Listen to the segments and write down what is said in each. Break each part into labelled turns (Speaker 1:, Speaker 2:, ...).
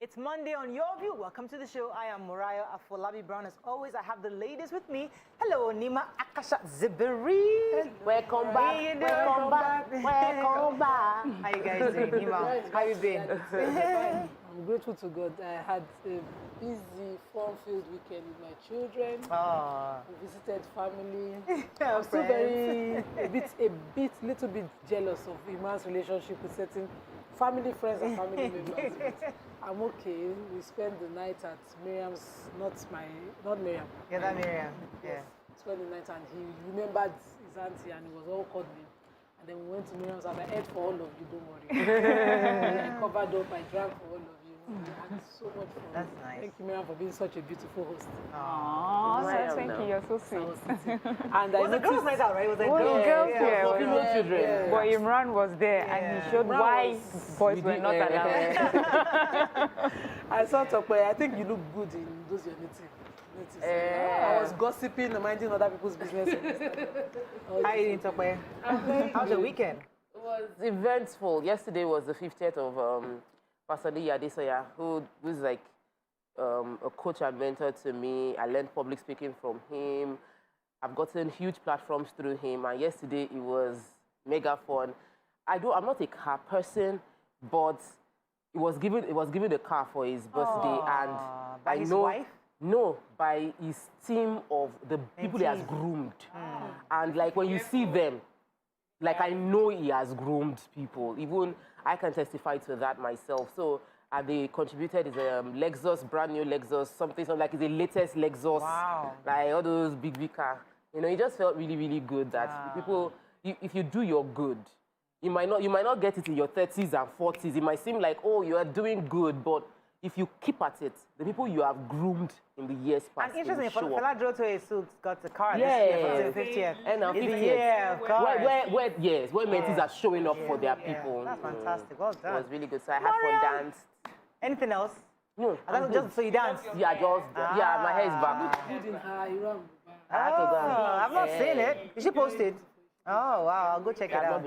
Speaker 1: It's Monday on Your View. Welcome to the show. I am Morayo Afolabi Brown. As always, I have the ladies with me. Hello, Nima Akasha Zibiri.
Speaker 2: Welcome back. Welcome back. Welcome back.
Speaker 1: How you guys doing, Nima? How you been?
Speaker 3: I'm grateful to God. I had a busy, fun-filled weekend with my children. We visited family. I'm still little bit jealous of Iman's relationship with certain family friends and family members. I'm okay. We spent the night at Miriam's, not Miriam.
Speaker 1: Yeah, that Miriam.
Speaker 3: Yes. Spent the night and he remembered his auntie and he was all cuddling. And then we went to Miriam's and I ate for all of you, don't worry. I covered up, I drank for all of you. We had so much fun.
Speaker 1: That's nice.
Speaker 3: Thank you, Miriam, for being such a beautiful host.
Speaker 4: Aww, thank you. You're so sweet.
Speaker 3: And
Speaker 1: it was a girls' night out, right? It was a
Speaker 4: girls'
Speaker 1: yeah.
Speaker 4: But Imran was there and he showed why boys were not allowed.
Speaker 3: I saw Tokwe. I think you look good in those your native. I was gossiping and minding other people's business.
Speaker 1: How you doing, Tokwe? How's your weekend?
Speaker 2: It was eventful. Yesterday was the 50th of Pastor Yadesoya, who's like a coach and mentor to me. I learned public speaking from him. I've gotten huge platforms through him, and yesterday it was mega fun. I'm not a car person, but it was given a car for his birthday, and
Speaker 1: by his wife?
Speaker 2: No, by his team of the people he has groomed. And like when you see them, like I know he has groomed people. Even I can testify to that myself. So they contributed his Lexus, brand new Lexus, something like it's the latest Lexus.
Speaker 1: Wow.
Speaker 2: Like all those big car. You know, it just felt really, really good that people, if you do your good, you might not get it in your 30s and 40s. It might seem like, oh, you are doing good, but if you keep at it, the people you have groomed in the years past.
Speaker 1: And interesting, Fela drove to his suit, got the car
Speaker 2: this
Speaker 1: year for the 50th.
Speaker 2: And now 50th.
Speaker 1: Yeah, of course.
Speaker 2: Where mentees are showing up for their people.
Speaker 1: That's fantastic. Well done.
Speaker 2: It was really good. So I had fun, danced.
Speaker 1: Anything else?
Speaker 2: No.
Speaker 1: Just so you dance?
Speaker 2: Yeah, my hair is back.
Speaker 3: Good in her Iran.
Speaker 1: I've not seen it. You should post it. Oh, wow. I'll go check it out.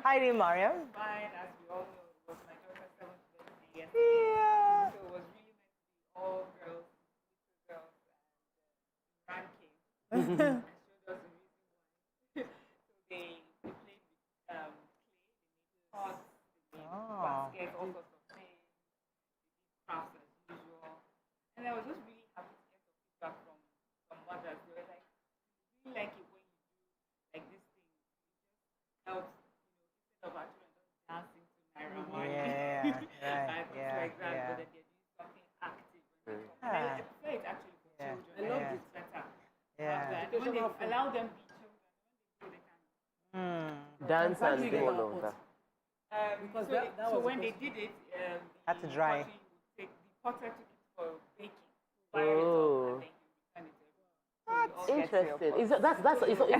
Speaker 1: Hi, dear Mariam.
Speaker 5: Mine, as we all know, was my daughter's 7th birthday yesterday.
Speaker 1: Yeah.
Speaker 5: So it was really meant to be all girls, and came and showed us the reason why. So they played with clay, they made pots, they made baskets, all sorts of things, they did crafts as usual. And I was just really happy to get some feedback from mothers. They were like, really like it when you do like this thing. It just helps, instead of our children just dancing to Naira Marley.
Speaker 1: And things
Speaker 5: like that, but that they're doing something active. And I prefer it actually for children. I love this better. When they allow them be children, when they can
Speaker 2: dance and do all of that.
Speaker 5: Because so when they did it,
Speaker 1: had to dry.
Speaker 5: The potter took it for baking. And then
Speaker 2: Interesting. It's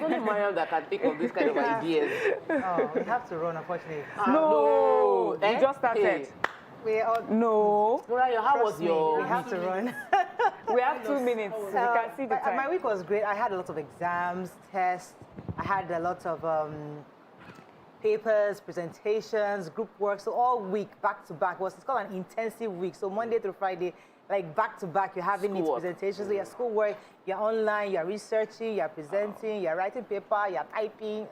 Speaker 2: only Mariam that can think of this kind of ideas.
Speaker 1: Oh, we have to run, unfortunately.
Speaker 4: No, we just started. No.
Speaker 2: Morayo, how was your...
Speaker 1: We have to run.
Speaker 4: We have 2 minutes. We can see the time.
Speaker 1: My week was great. I had a lot of exams, tests. I had a lot of papers, presentations, group work. So all week, back to back. It's called an intensive week. So Monday through Friday, like back to back, you're having these presentations. So your schoolwork, you're online, you're researching, you're presenting, you're writing paper, you're typing.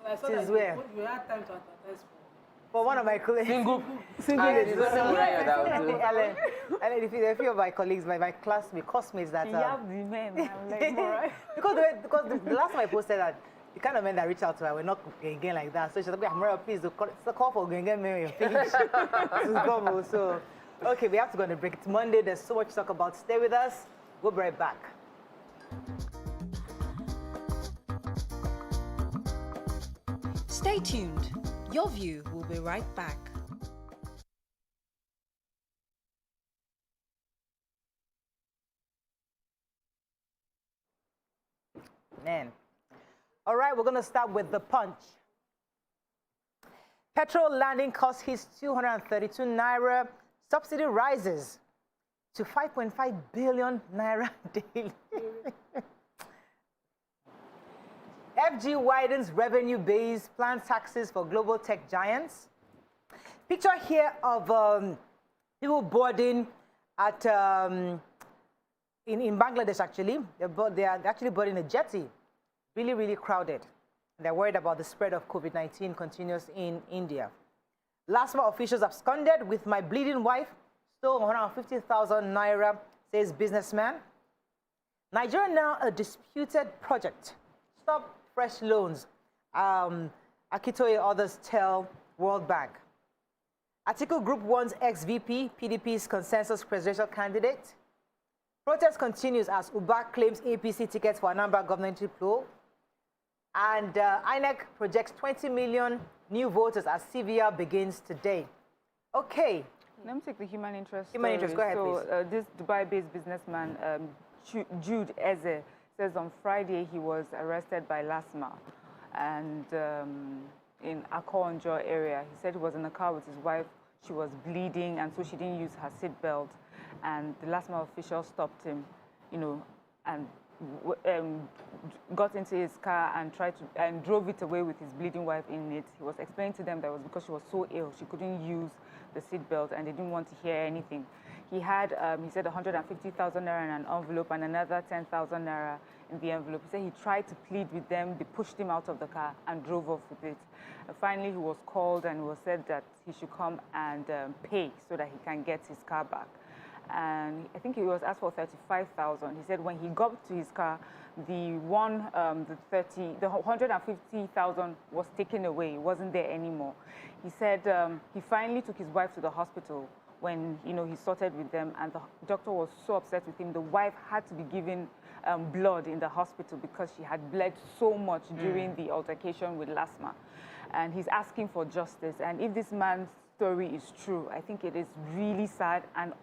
Speaker 1: This is where.
Speaker 3: You had time to advertise
Speaker 1: for one of my colleagues.
Speaker 2: Single
Speaker 1: ladies. Ellen, a few of my colleagues, my classmates that.
Speaker 4: You have the men. I'm like, all right.
Speaker 1: because the last time I posted that, the kind of men that reached out to her were not again like that. So she's like, Morayo, please, it's a call for going get me on your page. So, okay, we have to go on a break. It's Monday. There's so much to talk about. Stay with us. We'll be right back.
Speaker 6: Stay tuned. Your View will be right back.
Speaker 1: Man. All right, we're going to start with the punch. Petrol landing cost hits 232 naira. Subsidy rises to 5.5 billion naira daily. FG widens revenue base, plans taxes for global tech giants. Picture here of people boarding at in Bangladesh. Actually, they are actually boarding a jetty, really, really crowded. They're worried about the spread of COVID-19 continues in India. LASMA officials absconded with my bleeding wife, stole 150,000 naira, says businessman. Nigeria now a disputed project. Stop fresh loans. Akitoye others tell World Bank. Atiku Group wants ex-VP, PDP's consensus presidential candidate. Protest continues as Uba claims APC tickets for Anambra governorship poll. And INEC projects 20 million new voters as CVR begins today. Okay.
Speaker 4: Let me take the human interest.
Speaker 1: Human interest, go ahead,
Speaker 4: please. This Dubai-based businessman, Jude Eze, says on Friday he was arrested by LASMA and in Akonjo area. He said he was in a car with his wife. She was bleeding, and so she didn't use her seatbelt. And the LASMA official stopped him, you know, and got into his car and drove it away with his bleeding wife in it. He was explaining to them that it was because she was so ill she couldn't use the seatbelt and they didn't want to hear anything. He had, he said, 150,000 naira in an envelope and another 10,000 naira in the envelope. He said he tried to plead with them. They pushed him out of the car and drove off with it. Finally, he was called and it was said that he should come and pay so that he can get his car back. And I think he was asked for 35,000. He said when he got to his car, the 150,000 was taken away. It wasn't there anymore. He said he finally took his wife to the hospital when, you know, he sorted with them, and the doctor was so upset with him. The wife had to be given blood in the hospital because she had bled so much during the altercation with LASMA. And he's asking for justice. And if this man's story is true, I think it is really sad and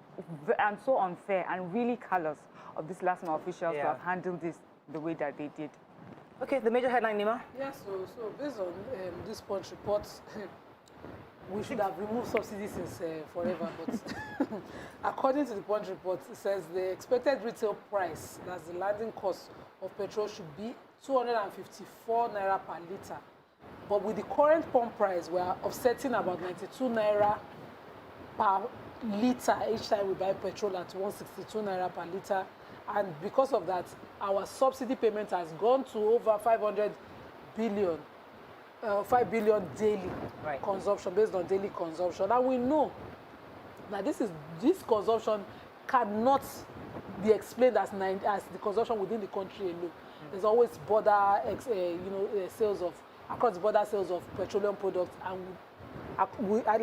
Speaker 4: so unfair and really callous of these LASMA officials to have handled this the way that they did.
Speaker 1: Okay, the major headline, Nima?
Speaker 3: Yeah, so based on this Punch report, we should have removed subsidies since forever, but according to the Punch report, it says the expected retail price, that's the landing cost of petrol, should be 254 naira per litre. But with the current pump price, we are offsetting about 92 naira per litre each time we buy petrol at 162 naira per litre. And because of that, our subsidy payment has gone to over 5 billion daily consumption, based on daily consumption. And we know that this consumption cannot be explained as the consumption within the country alone. There's always border, sales of across-border sales of petroleum products. And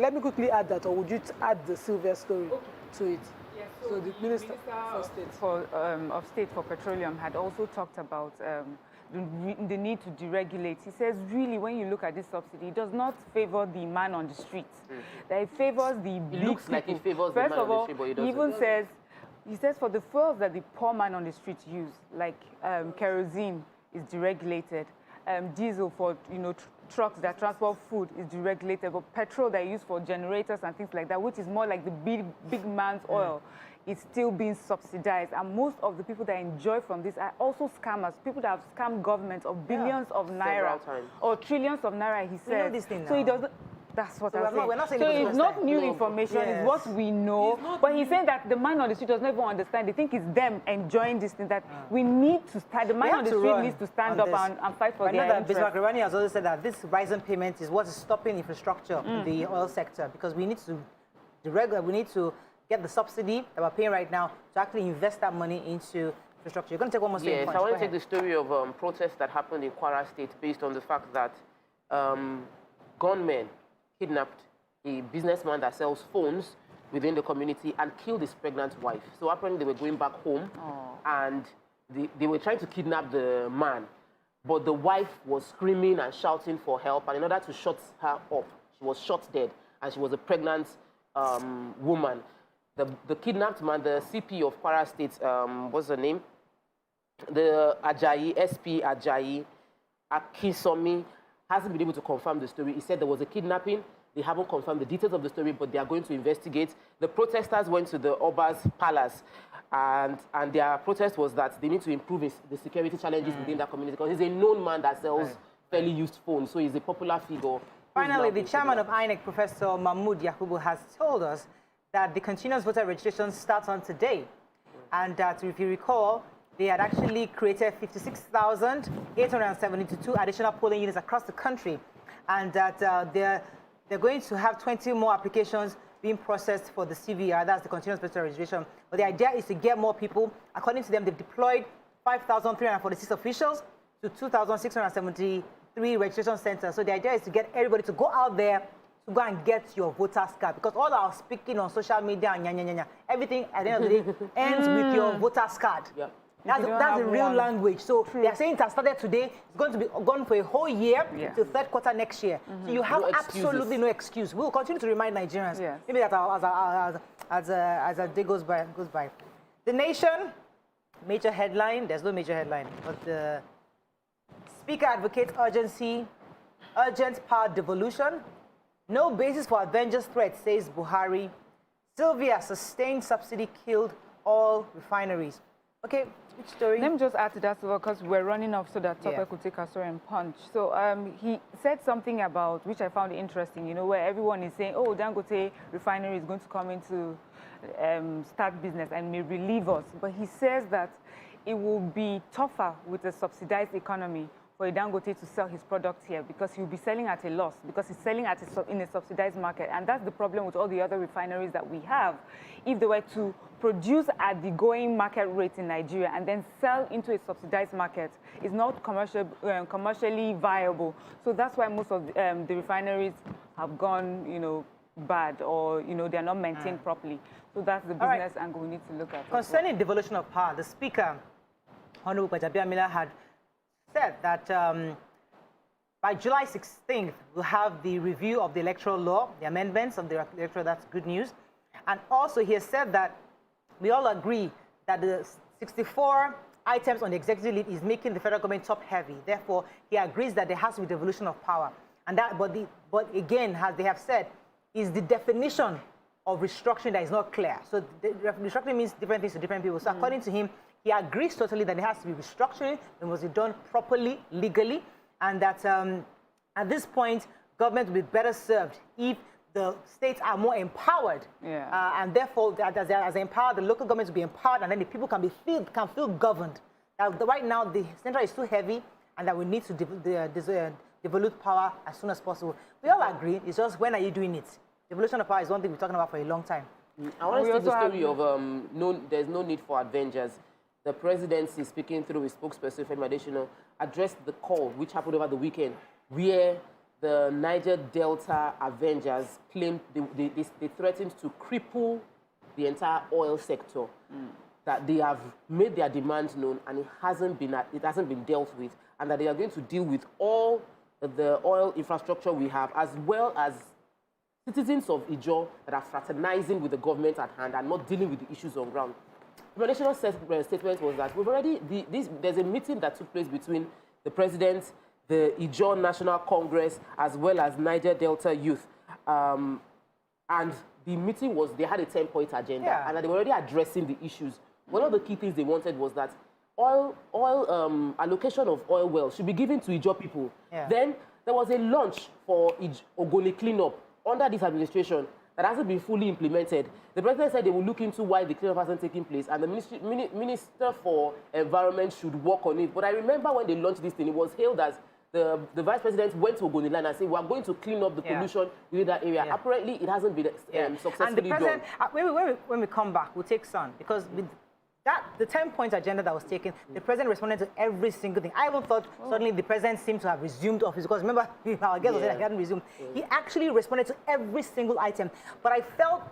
Speaker 3: let me quickly add that, or would you add the silver story to it?
Speaker 5: Yes,
Speaker 3: so the Minister
Speaker 4: of State for Petroleum had also talked about the need to deregulate. He says, really, when you look at this subsidy, it does not favor the man on the streets. That it favors the big
Speaker 2: It looks
Speaker 4: people.
Speaker 2: like it favors
Speaker 4: First
Speaker 2: the man
Speaker 4: of
Speaker 2: on
Speaker 4: all,
Speaker 2: the street, but it
Speaker 4: he
Speaker 2: doesn't.
Speaker 4: even says, he says for the fuels that the poor man on the streets use, like kerosene is deregulated, diesel for trucks that transport food is deregulated, but petrol that is used for generators and things like that, which is more like the big man's oil, is still being subsidized. And most of the people that enjoy from this are also scammers, people that have scammed governments of billions of naira or trillions of naira, he says.
Speaker 1: We know this thing now.
Speaker 4: So he doesn't. That's what I'm saying.
Speaker 1: We're not saying
Speaker 4: so
Speaker 1: it
Speaker 4: it's not new information, it's what we know. But he's saying that the man on the street doesn't even understand. They think it's them enjoying this thing, that we need to start, the man on the street needs to stand up and fight for their interests.
Speaker 1: Bismarck Rani has also said that this rising payment is what is stopping infrastructure in the oil sector, because we need to get the subsidy that we're paying right now to actually invest that money into infrastructure. You're going to take one more story.
Speaker 2: Yes, I want to take the story of protests that happened in Kwara State based on the fact that gunmen kidnapped a businessman that sells phones within the community and killed his pregnant wife. So apparently they were going back home and they were trying to kidnap the man, but the wife was screaming and shouting for help, and in order to shut her up, she was shot dead, and she was a pregnant woman. The kidnapped man, the CP of Kwara State, what's her name? The Ajayi, SP Ajayi Akisomi, hasn't been able to confirm the story. He said there was a kidnapping. They haven't confirmed the details of the story, but they are going to investigate. The protesters went to the Oba's palace, and their protest was that they need to improve the security challenges within that community, because he's a known man that sells fairly used phones, so he's a popular figure.
Speaker 1: Finally, the chairman of INEC, Professor Mahmoud Yakubu, has told us that the continuous voter registration starts on today. And that, if you recall, they had actually created 56,872 additional polling units across the country. And that they're going to have 20 more applications being processed for the CVR, that's the continuous voter registration. But the idea is to get more people. According to them, they've deployed 5,346 officials to 2,673 registration centers. So the idea is to get everybody to go out there to go and get your voter's card, because all our speaking on social media and everything at the end of the day ends with your voter's card.
Speaker 2: Yeah.
Speaker 1: That's the real language. So they are saying it has started today. It's going to be gone for a whole year till third quarter next year. So you have absolutely no excuse. We'll continue to remind Nigerians. Maybe that as the day goes by. The Nation, major headline. There's no major headline, but the Speaker advocates urgent power devolution. No basis for Avengers threat, says Buhari. Sylvia, sustained subsidy killed all refineries. Okay, which story?
Speaker 4: Let me just add to that, because we're running off so that Tope could take our story and punch. So he said something about, which I found interesting, you know, where everyone is saying, oh, Dangote refinery is going to come into start business and may relieve us. But he says that it will be tougher with a subsidized economy for Dangote to sell his product here, because he'll be selling at a loss, because he's selling at in a subsidized market. And that's the problem with all the other refineries that we have. If they were to produce at the going market rate in Nigeria and then sell into a subsidized market, it's not commercially viable. So that's why most of the refineries have gone, you know, bad, or, you know, they're not maintained properly. So that's the business angle we need to look at.
Speaker 1: Concerning devolution of power, the Speaker, Honorable Gbajabiamila, had said that by July 16th, we'll have the review of the electoral law, the amendments of the electoral. That's good news. And also, he has said that we all agree that the 64 items on the executive lead is making the federal government top-heavy. Therefore, he agrees that there has to be devolution of power. And that, but again, as they have said, is the definition of restructuring that is not clear. So restructuring means different things to different people. So according to him, he agrees totally that there has to be restructuring, it must be done properly, legally, and that at this point, government will be better served if the states are more empowered. And therefore, as empowered, the local governments will be empowered, and then the people can feel governed. Right now, the center is too heavy, and that we need to devolve power as soon as possible. We all agree, it's just when are you doing it? Devolution of power is one thing we're talking about for a long time.
Speaker 2: I want to see the story of there's no need for Avengers. The presidency, speaking through his spokesperson, Femi Adesina, addressed the call, which happened over the weekend, where the Niger Delta Avengers claimed they threatened to cripple the entire oil sector, that they have made their demands known and it hasn't been dealt with, and that they are going to deal with all the oil infrastructure we have, as well as citizens of Ijaw that are fraternizing with the government at hand and not dealing with the issues on ground. The national statement was that there's a meeting that took place between the president, the Ijaw National Congress, as well as Niger Delta Youth. And the meeting was, they had a 10-point agenda, and that they were already addressing the issues. One of the key things they wanted was that allocation of oil wells should be given to Ijaw people. Then there was a launch for Ogoni cleanup under this administration that hasn't been fully implemented. The president said they will look into why the cleanup hasn't taken place, and the Minister for Environment should work on it. But I remember when they launched this thing, it was hailed as the vice president went to Ogoniland and said, we are going to clean up the pollution within that area. Apparently, it hasn't been successfully
Speaker 1: and the president,
Speaker 2: done.
Speaker 1: When we come back, we'll take some, because with the 10-point agenda that was taken, the president responded to every single thing. I even thought suddenly the president seemed to have resumed office, because remember, our guest was saying he hadn't resumed. He actually responded to every single item. But I felt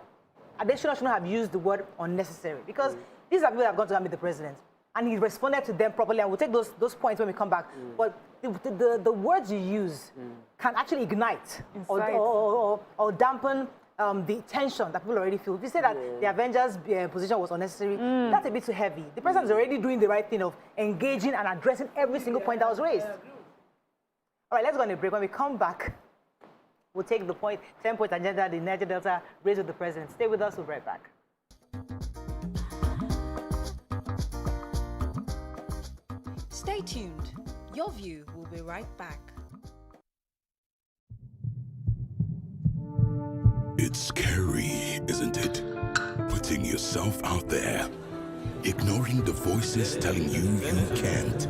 Speaker 1: Adesina shouldn't have used the word unnecessary, because these are people that have gone to meet the president, and he responded to them properly. And we'll take those points when we come back. But the words you use can actually ignite or dampen the tension that people already feel. If you say that the Avengers' position was unnecessary, that's a bit too heavy. The president is already doing the right thing of engaging and addressing every single point that was raised. All right, let's go on a break. When we come back, we'll take the 10-point agenda the Niger Delta raised with the president. Stay with us, we'll be right back.
Speaker 6: Stay tuned. Your View will be right back.
Speaker 7: It's scary, isn't it? putting yourself out there, ignoring the voices telling you can't.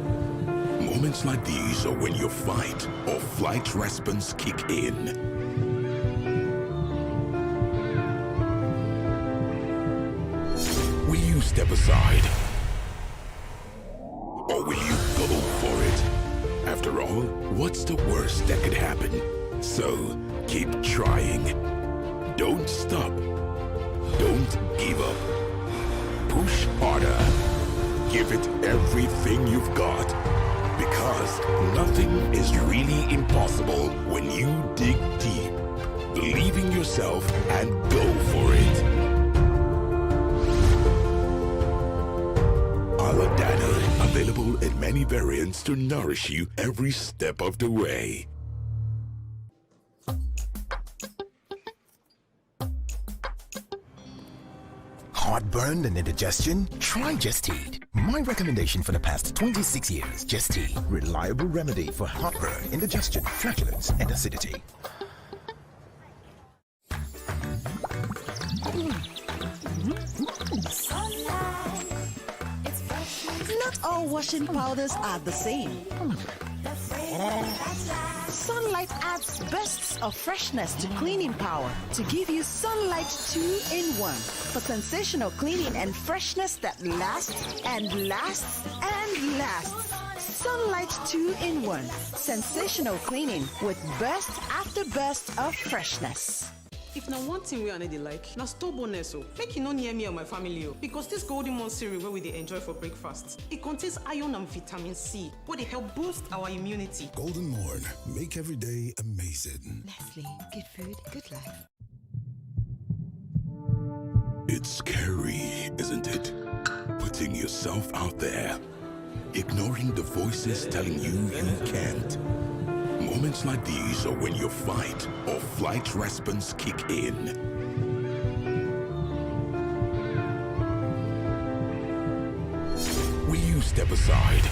Speaker 7: Moments like these are when your fight or flight response kick in. Will you step aside? Or will you go for it? After all, what's the worst that could happen? So, keep trying. Don't stop. Don't give up. Push harder. Give it everything you've got. Because nothing is really impossible when you dig deep. Believe in yourself and go for it. Aladana, available in many variants to nourish you every step of the way.
Speaker 8: Heartburn and indigestion? Try Gestede. My recommendation for the past 26 years, Gestede. Reliable remedy for heartburn, indigestion, flatulence, and acidity.
Speaker 9: Not all washing powders are the same. Sunlight adds bursts of freshness to cleaning power to give you Sunlight 2-in-1 for sensational cleaning and freshness that lasts and lasts and lasts. Sunlight 2-in-1, sensational cleaning with burst after burst of freshness.
Speaker 10: If na one thing we are not like, na stubbornness o. Make you no near me or my family o. Because this golden moon cereal where we dey enjoy for breakfast, it contains iron and vitamin C, what they help boost our immunity.
Speaker 7: Golden Morn, make every day amazing.
Speaker 9: Nestle, good food, good life.
Speaker 7: It's scary, isn't it? Putting yourself out there, ignoring the voices telling you can't. Moments like these are when your fight or flight response kick in. Will you step aside?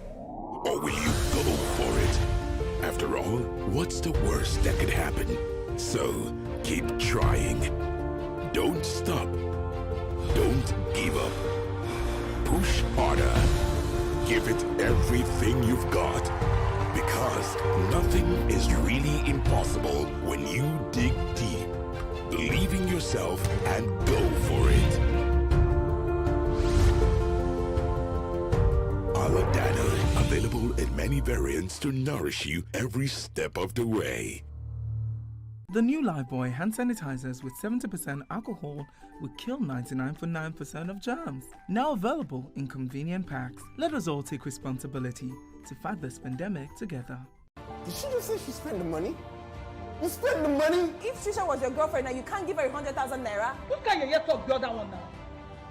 Speaker 7: Or will you go for it? After all, what's the worst that could happen? So, keep trying. Don't stop. Don't give up. Push harder. Give it everything you've got. Because nothing is really impossible when you dig deep. Believe in yourself and go for it. Aladana, available in many variants to nourish you every step of the way.
Speaker 11: The new Lifebuoy hand sanitizers with 70% alcohol will kill 99.9% of germs. Now available in convenient packs. Let us all take responsibility to fight this pandemic together.
Speaker 12: Did she just say she spent the money? You spent the money?
Speaker 13: If Trisha was your girlfriend and you can't give her 100,000 naira,
Speaker 14: who can you yet talk the other one now?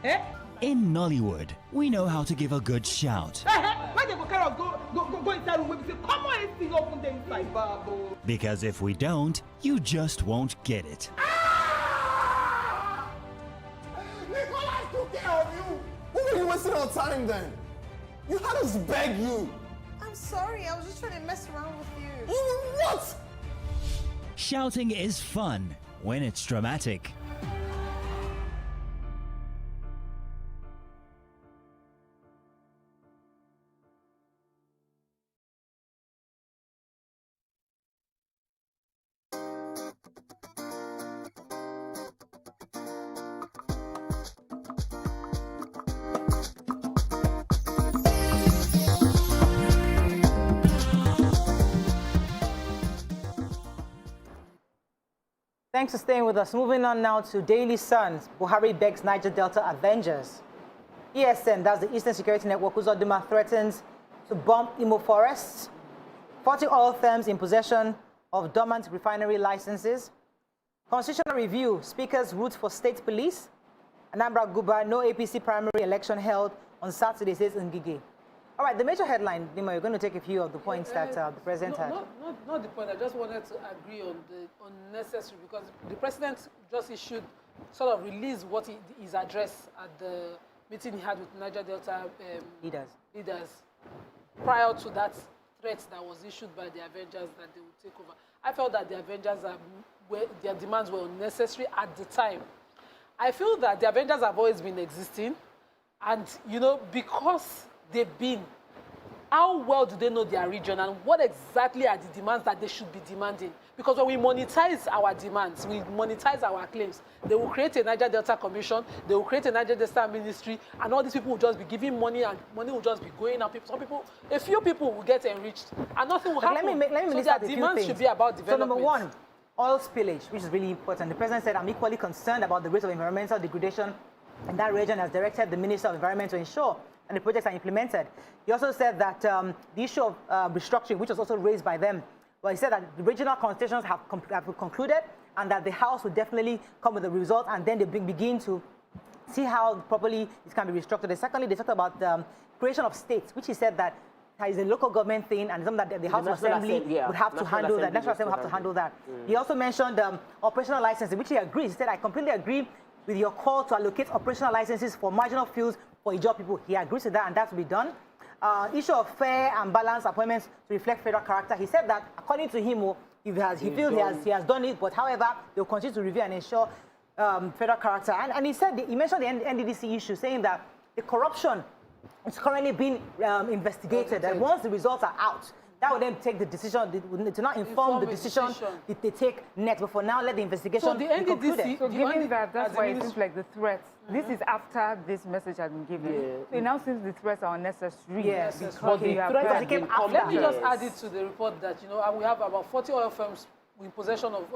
Speaker 14: Eh?
Speaker 15: In Nollywood, we know how to give a good shout.
Speaker 14: Why they go carry us go inside room and say, come on, it's open the inside, babo.
Speaker 15: Because if we don't, you just won't get it.
Speaker 12: Nicholas took care of you. Why were you wasting our time then? You had us beg you.
Speaker 13: I'm sorry, I was just trying to mess around with you.
Speaker 12: What?
Speaker 15: Shouting is fun when it's dramatic.
Speaker 1: Thanks for staying with us. Moving on now to Daily Sun. Buhari begs Niger Delta Avengers. ESN, that's the Eastern Security Network, whose Uzodinma threatens to bomb Imo forests. 40 oil firms in possession of dormant refinery licenses. Constitutional review, Speaker's route for state police. Anambra Guba, no APC primary election held on Saturday, says Ngige. All right, the major headline, Nima, you're going to take a few of the points that the president had.
Speaker 3: Not the point. I just wanted to agree on the unnecessary, because the president just issued, sort of released what his address at the meeting he had with Niger Delta leaders prior to that threat that was issued by the Avengers that they would take over. I felt that the Avengers, their demands were unnecessary at the time. I feel that the Avengers have always been existing, and you know, because they've been, how well do they know their region and what exactly are the demands that they should be demanding? Because when we monetize our demands, we monetize our claims, they will create a Niger Delta Commission, they will create a Niger Delta Ministry, and all these people will just be giving money, and money will just be going out. Some people, a few people will get enriched, and nothing will happen.
Speaker 1: Let me
Speaker 3: so
Speaker 1: list
Speaker 3: their
Speaker 1: out a few
Speaker 3: demands
Speaker 1: things.
Speaker 3: should be about development.
Speaker 1: So number one, oil spillage, which is really important. The president said, I'm equally concerned about the rate of environmental degradation in that region, has directed the Minister of Environment to ensure and the projects are implemented. He also said that the issue of restructuring, which was also raised by them, well, he said that the regional consultations have concluded and that the House will definitely come with the result, and then they begin to see how properly it can be restructured. And secondly, they talked about the creation of states, which he said that is a local government thing, and something that the House of Assembly would have to handle that. National Assembly would have to handle that. He also mentioned operational licensing, which he agrees. He said, I completely agree with your call to allocate operational licenses for marginal fields for Ijaw people. He agrees with that, and that will be done. Issue of fair and balanced appointments to reflect federal character. He said that, according to him, he feels he has done it, but however, they will continue to review and ensure federal character. And he said, he mentioned the NDDC issue, saying that the corruption is currently being investigated, and once the results are out, that will then take the decision, to not inform the decision they take next. But for now, let the investigation be concluded.
Speaker 4: So given that, that's why it seems like the threats, this is after this message has been given. So it now seems the threats are unnecessary.
Speaker 3: Yes,
Speaker 4: because
Speaker 3: the
Speaker 4: threats
Speaker 3: came after. Let me just add it to the report that, you know, we have about 40 oil firms in possession of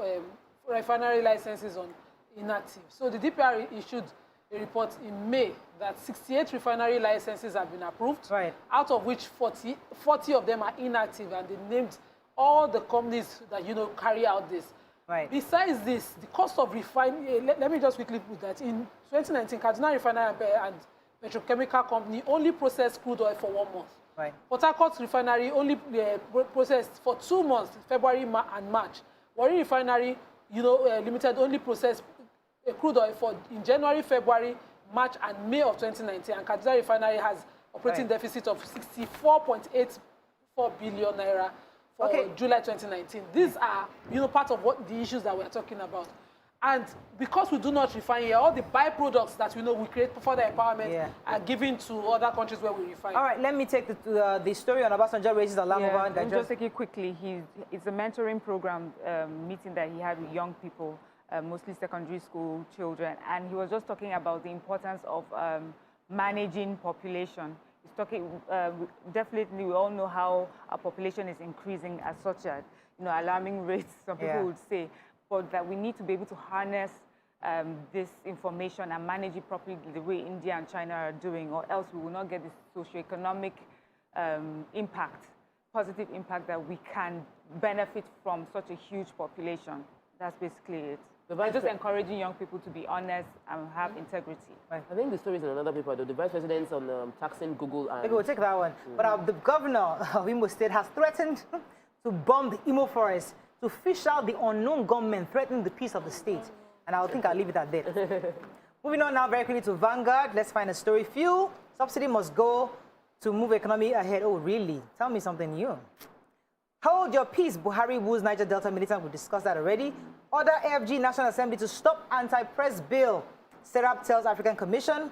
Speaker 3: refinery licenses on inactive. So the DPR issued a report in May that 68 refinery licenses have been approved, out of which 40 of them are inactive, and they named all the companies that, you know, carry out this. Besides this, the cost of refining, let me just quickly put that. In 2019, Kaduna Refinery and Petrochemical Company only processed crude oil for 1 month. Port Harcourt Refinery only processed for 2 months, February and March. Warri Refinery, you know, Limited only processed crude oil in January, February, March, and May of 2019. And Kaduna Refinery has operating deficit of 64.84 billion naira for July 2019. These are, you know, part of what the issues that we're talking about. And because we do not refine here, all the byproducts that we know we create for further empowerment are given to other countries where we refine.
Speaker 1: All right, let me take the story on Obasanjo raises alarm over.
Speaker 4: I'll just take it quickly. It's a mentoring program meeting that he had with young people, mostly secondary school children, and he was just talking about the importance of managing population. He's talking, definitely we all know how our population is increasing at such a, you know, alarming rates, some people would say, but that we need to be able to harness this information and manage it properly the way India and China are doing, or else we will not get this socioeconomic impact, positive impact that we can benefit from such a huge population. That's basically it. And just encouraging young people to be honest and have integrity.
Speaker 2: I think the story is in another paper, though. The vice president's on taxing Google. And
Speaker 1: Maybe we'll take that one. But the governor of Imo State has threatened to bomb the Imo forest to fish out the unknown gunmen threatening the peace of the state. And I think I'll leave it at that. Moving on now very quickly to Vanguard. Let's find a story. Fuel subsidy must go to move economy ahead. Oh, really? Tell me something new. Hold your peace, Buhari woos Niger Delta militant. We discussed that already. Order AFG National Assembly to stop anti-press bill. Serap tells African Commission.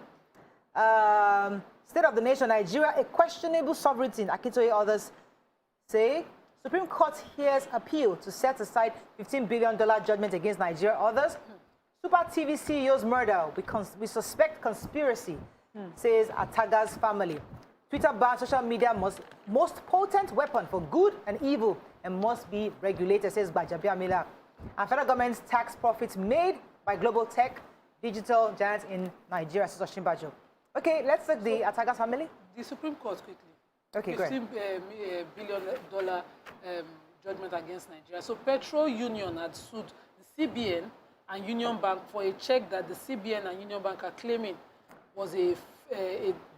Speaker 1: State of the nation, Nigeria, a questionable sovereignty. Akintoye, others say. Supreme Court hears appeal to set aside $15 billion judgment against Nigeria. Others. Super TV CEO's murder. We suspect conspiracy, says Ataga's family. Twitter bans social media most potent weapon for good and evil and must be regulated, says Bajabia Miller. And federal government's tax profits made by global tech, digital giants in Nigeria, says Oshimbajo. Okay, let's take the Ataga's family.
Speaker 3: The Supreme Court quickly.
Speaker 1: Okay, great.
Speaker 3: $15 billion judgment against Nigeria. So Petroleum had sued the CBN and Union Bank for a check that the CBN and Union Bank are claiming was a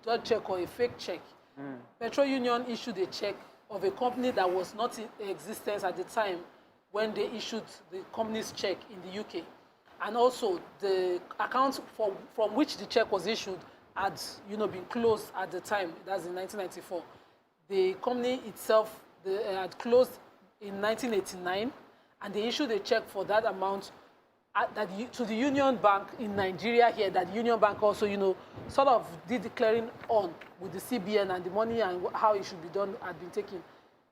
Speaker 3: dodge check or a fake check. Petroleum issued a check of a company that was not in existence at the time when they issued the company's check in the UK. And also, the account from which the check was issued had, you know, been closed at the time. That's in 1994. The company itself had closed in 1989, and they issued a check for that amount to the Union Bank in Nigeria here, that Union Bank also, sort of did declaring on with the CBN, and the money and how it should be done had been taken,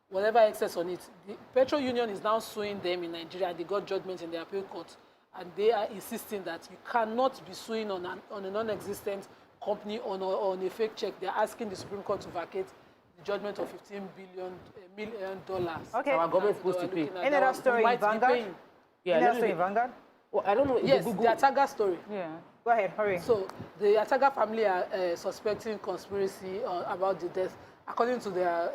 Speaker 3: whatever excess on it. The Petroleum Union is now suing them in Nigeria, and they got judgment in the appeal court, and they are insisting that you cannot be suing on a non-existent company on a fake check. They're asking the Supreme Court to vacate the judgment of $15 million.
Speaker 1: Okay.
Speaker 2: Our government is supposed to pay.
Speaker 1: Any other story in Vanguard?
Speaker 2: Yeah,
Speaker 1: Any other story in Vanguard?
Speaker 2: Well, I don't know.
Speaker 3: Yes, the Ataga story.
Speaker 1: Yeah. Go ahead, hurry.
Speaker 3: So the Ataga family are suspecting conspiracy about the death. According to their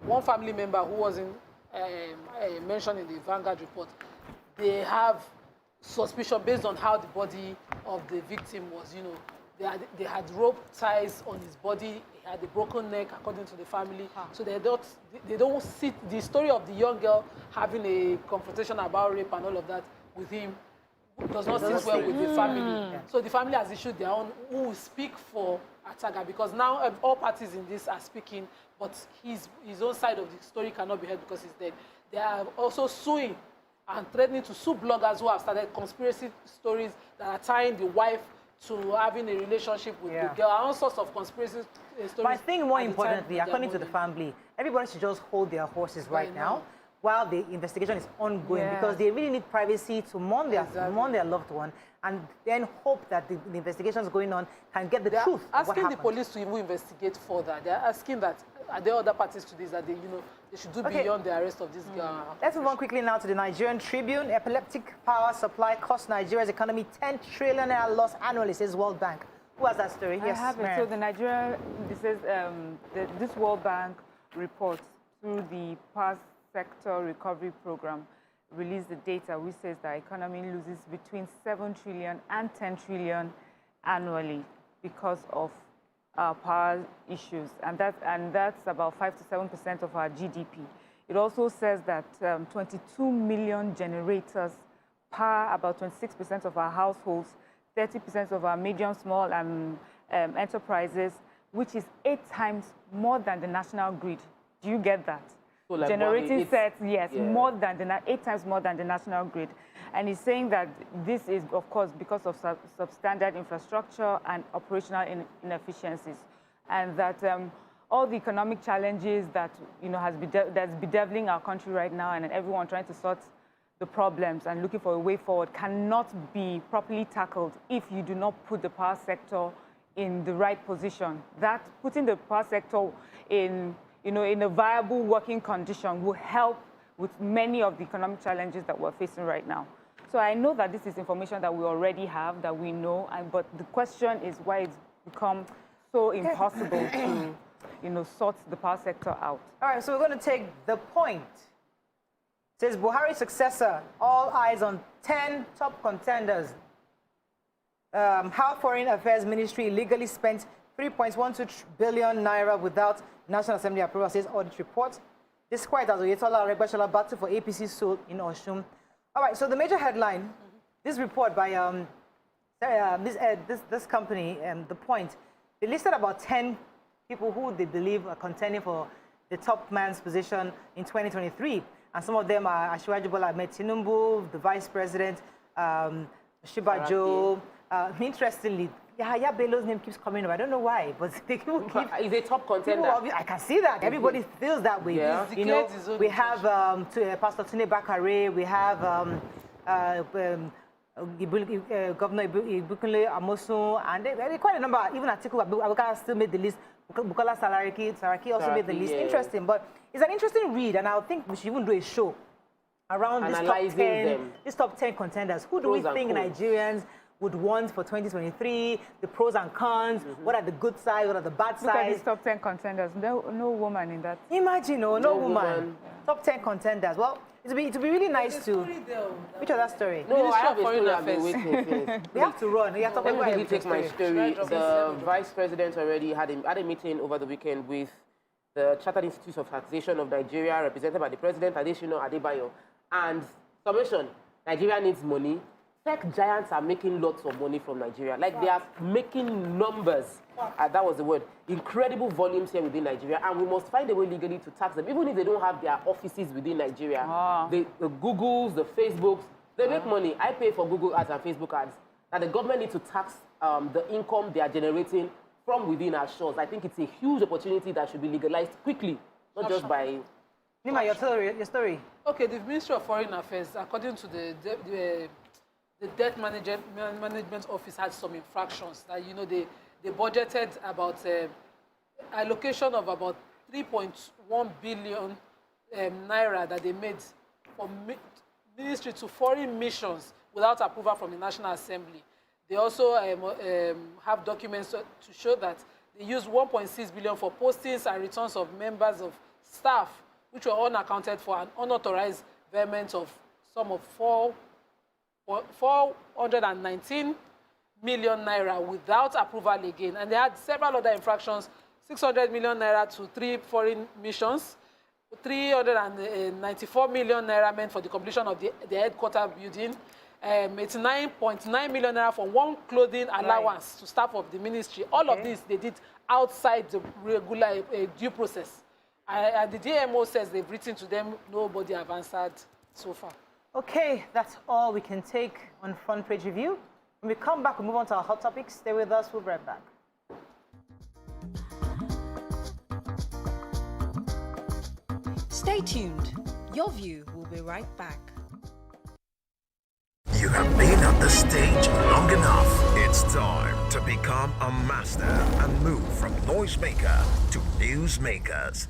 Speaker 3: one family member who wasn't mentioned in the Vanguard report, they have suspicion based on how the body of the victim was. They had rope ties on his body. He had a broken neck, according to the family. So they don't see the story of the young girl having a confrontation about rape and all of that with him does not sit well with the family. So the family has issued their own who will speak for Ataga, because now all parties in this are speaking, but his own side of the story cannot be heard because he's dead. They are also suing and threatening to sue bloggers who have started conspiracy stories that are tying the wife to having a relationship with the girl, all sorts of conspiracy stories.
Speaker 1: But I think more importantly, according to the family, everybody should just hold their horses right now while the investigation is ongoing, because they really need privacy to mourn their loved one, and then hope that the investigations going on can get the truth.
Speaker 3: Asking the police to even investigate further. They're asking that are there other parties to this that they should do beyond the arrest of this girl.
Speaker 1: Let's move on quickly now to the Nigerian Tribune. Epileptic power supply costs Nigeria's economy 10 trillion naira loss annually, says World Bank. Who has that story?
Speaker 4: I have it. So the Nigeria, this World Bank report through the past sector recovery program released the data which says that economy loses between 7 trillion and 10 trillion annually because of power issues, and that's about 5 to 7% of our GDP. It also says that 22 million generators power about 26% of our households, 30% of our medium, small enterprises, which is 8 times more than the national grid. Do you get that? So like generating sets, yes, more than 8 times more than the national grid. And he's saying that this is, of course, because of substandard infrastructure and operational inefficiencies, and that all the economic challenges that that's bedeviling our country right now, and everyone trying to sort the problems and looking for a way forward, cannot be properly tackled if you do not put the power sector in the right position. That putting the power sector in a viable working condition will help with many of the economic challenges that we're facing right now. So I know that this is information that we already have, that we know, but the question is why it's become so impossible to, sort the power sector out.
Speaker 1: All right, so we're going to take The Point. It says Buhari's successor, all eyes on 10 top contenders. How Foreign Affairs Ministry illegally spent 3.12 billion naira without National Assembly approval, says audit report. Despite as Oyetola Aregbesola battle for APC soul in Oshun. All right, so the major headline, this report by this company, The Point, they listed about 10 people who they believe are contending for the top man's position in 2023. And some of them are Asiwaju Bola Ahmed Tinubu, the Vice President, Shibajo. Interestingly, Yahaya Bello's name keeps coming up. I don't know why, but people keep...
Speaker 2: He's a top contender.
Speaker 1: I can see that. Everybody feels that way.
Speaker 2: Yeah.
Speaker 1: We have Pastor Tune Bakare, we have Governor Ibukunle Amosun, and there quite a number. Even Atiku Abubakar still made the list. Bukola Saraki also made the list. Interesting, but it's an interesting read, and I think we should even do a show around these top 10 contenders. Who do we think Nigerians would want for 2023, the pros and cons, what are the good sides, what are the bad sides.
Speaker 4: Look at these top 10 contenders, no woman in that.
Speaker 1: Imagine, no woman. Top 10 contenders. Well, it'd be really nice to... Which other story?
Speaker 2: No, I have a story I've been waiting.
Speaker 1: We have to run. We have to
Speaker 2: Let me take my story. The Vice President already had a meeting over the weekend with the Chartered Institute of Taxation of Nigeria, represented by the President, Adesina Adebayo. And summation, Nigeria needs money. Tech giants are making lots of money from Nigeria. Like, they are making numbers. That was the word. Incredible volumes here within Nigeria. And we must find a way legally to tax them, even if they don't have their offices within Nigeria. The Googles, the Facebooks, They make money. I pay for Google ads and Facebook ads. And the government needs to tax the income they are generating from within our shores. I think it's a huge opportunity that should be legalized quickly, not just by...
Speaker 1: Nima, your story.
Speaker 3: Okay, the Ministry of Foreign Affairs, according to the debt management office, had some infractions that, you know, they budgeted about allocation of about 3.1 billion naira that they made for ministry to foreign missions without approval from the National Assembly. They also have documents to show that they used 1.6 billion for postings and returns of members of staff, which were unaccounted for, and unauthorized payment of sum of 419 million naira without approval again. And they had several other infractions, 600 million naira to 3 foreign missions, 394 million naira meant for the completion of the headquarter building, 89.9 million naira for one clothing allowance to staff of the ministry. All of this they did outside the regular due process. And the DMO says they've written to them, nobody have answered so far.
Speaker 1: Okay, that's all we can take on Front Page Review. When we come back, we'll move on to our hot topics. Stay with us, we'll be right back.
Speaker 6: Stay tuned. Your view will be right back.
Speaker 8: You have been at the stage long enough. It's time to become a master and move from noisemaker to newsmakers.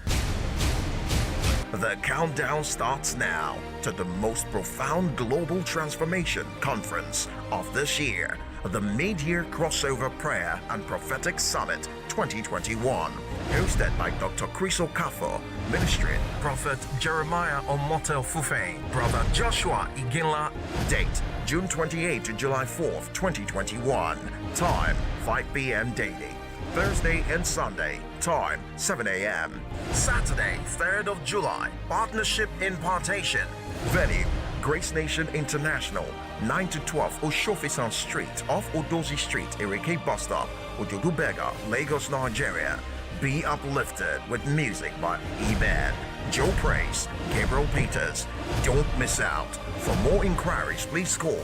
Speaker 8: The countdown starts now to the most profound global transformation conference of this year, the Mid-Year Crossover Prayer and Prophetic Summit 2021, hosted by Dr. Chris Okafo, ministering Prophet Jeremiah Omotel Fufein, Brother Joshua Iginla. Date June 28 to July 4th, 2021. Time 5 p.m. daily. Thursday and Sunday, time 7 a.m. Saturday, 3rd of July, partnership impartation. Venue, Grace Nation International, 9 to 12 Oshofisan Street, off Odozi Street, Ireke Bus Stop, Ojodubega, Lagos, Nigeria. Be uplifted with music by E-Man, Joe Praise, Gabriel Peters. Don't miss out. For more inquiries, please call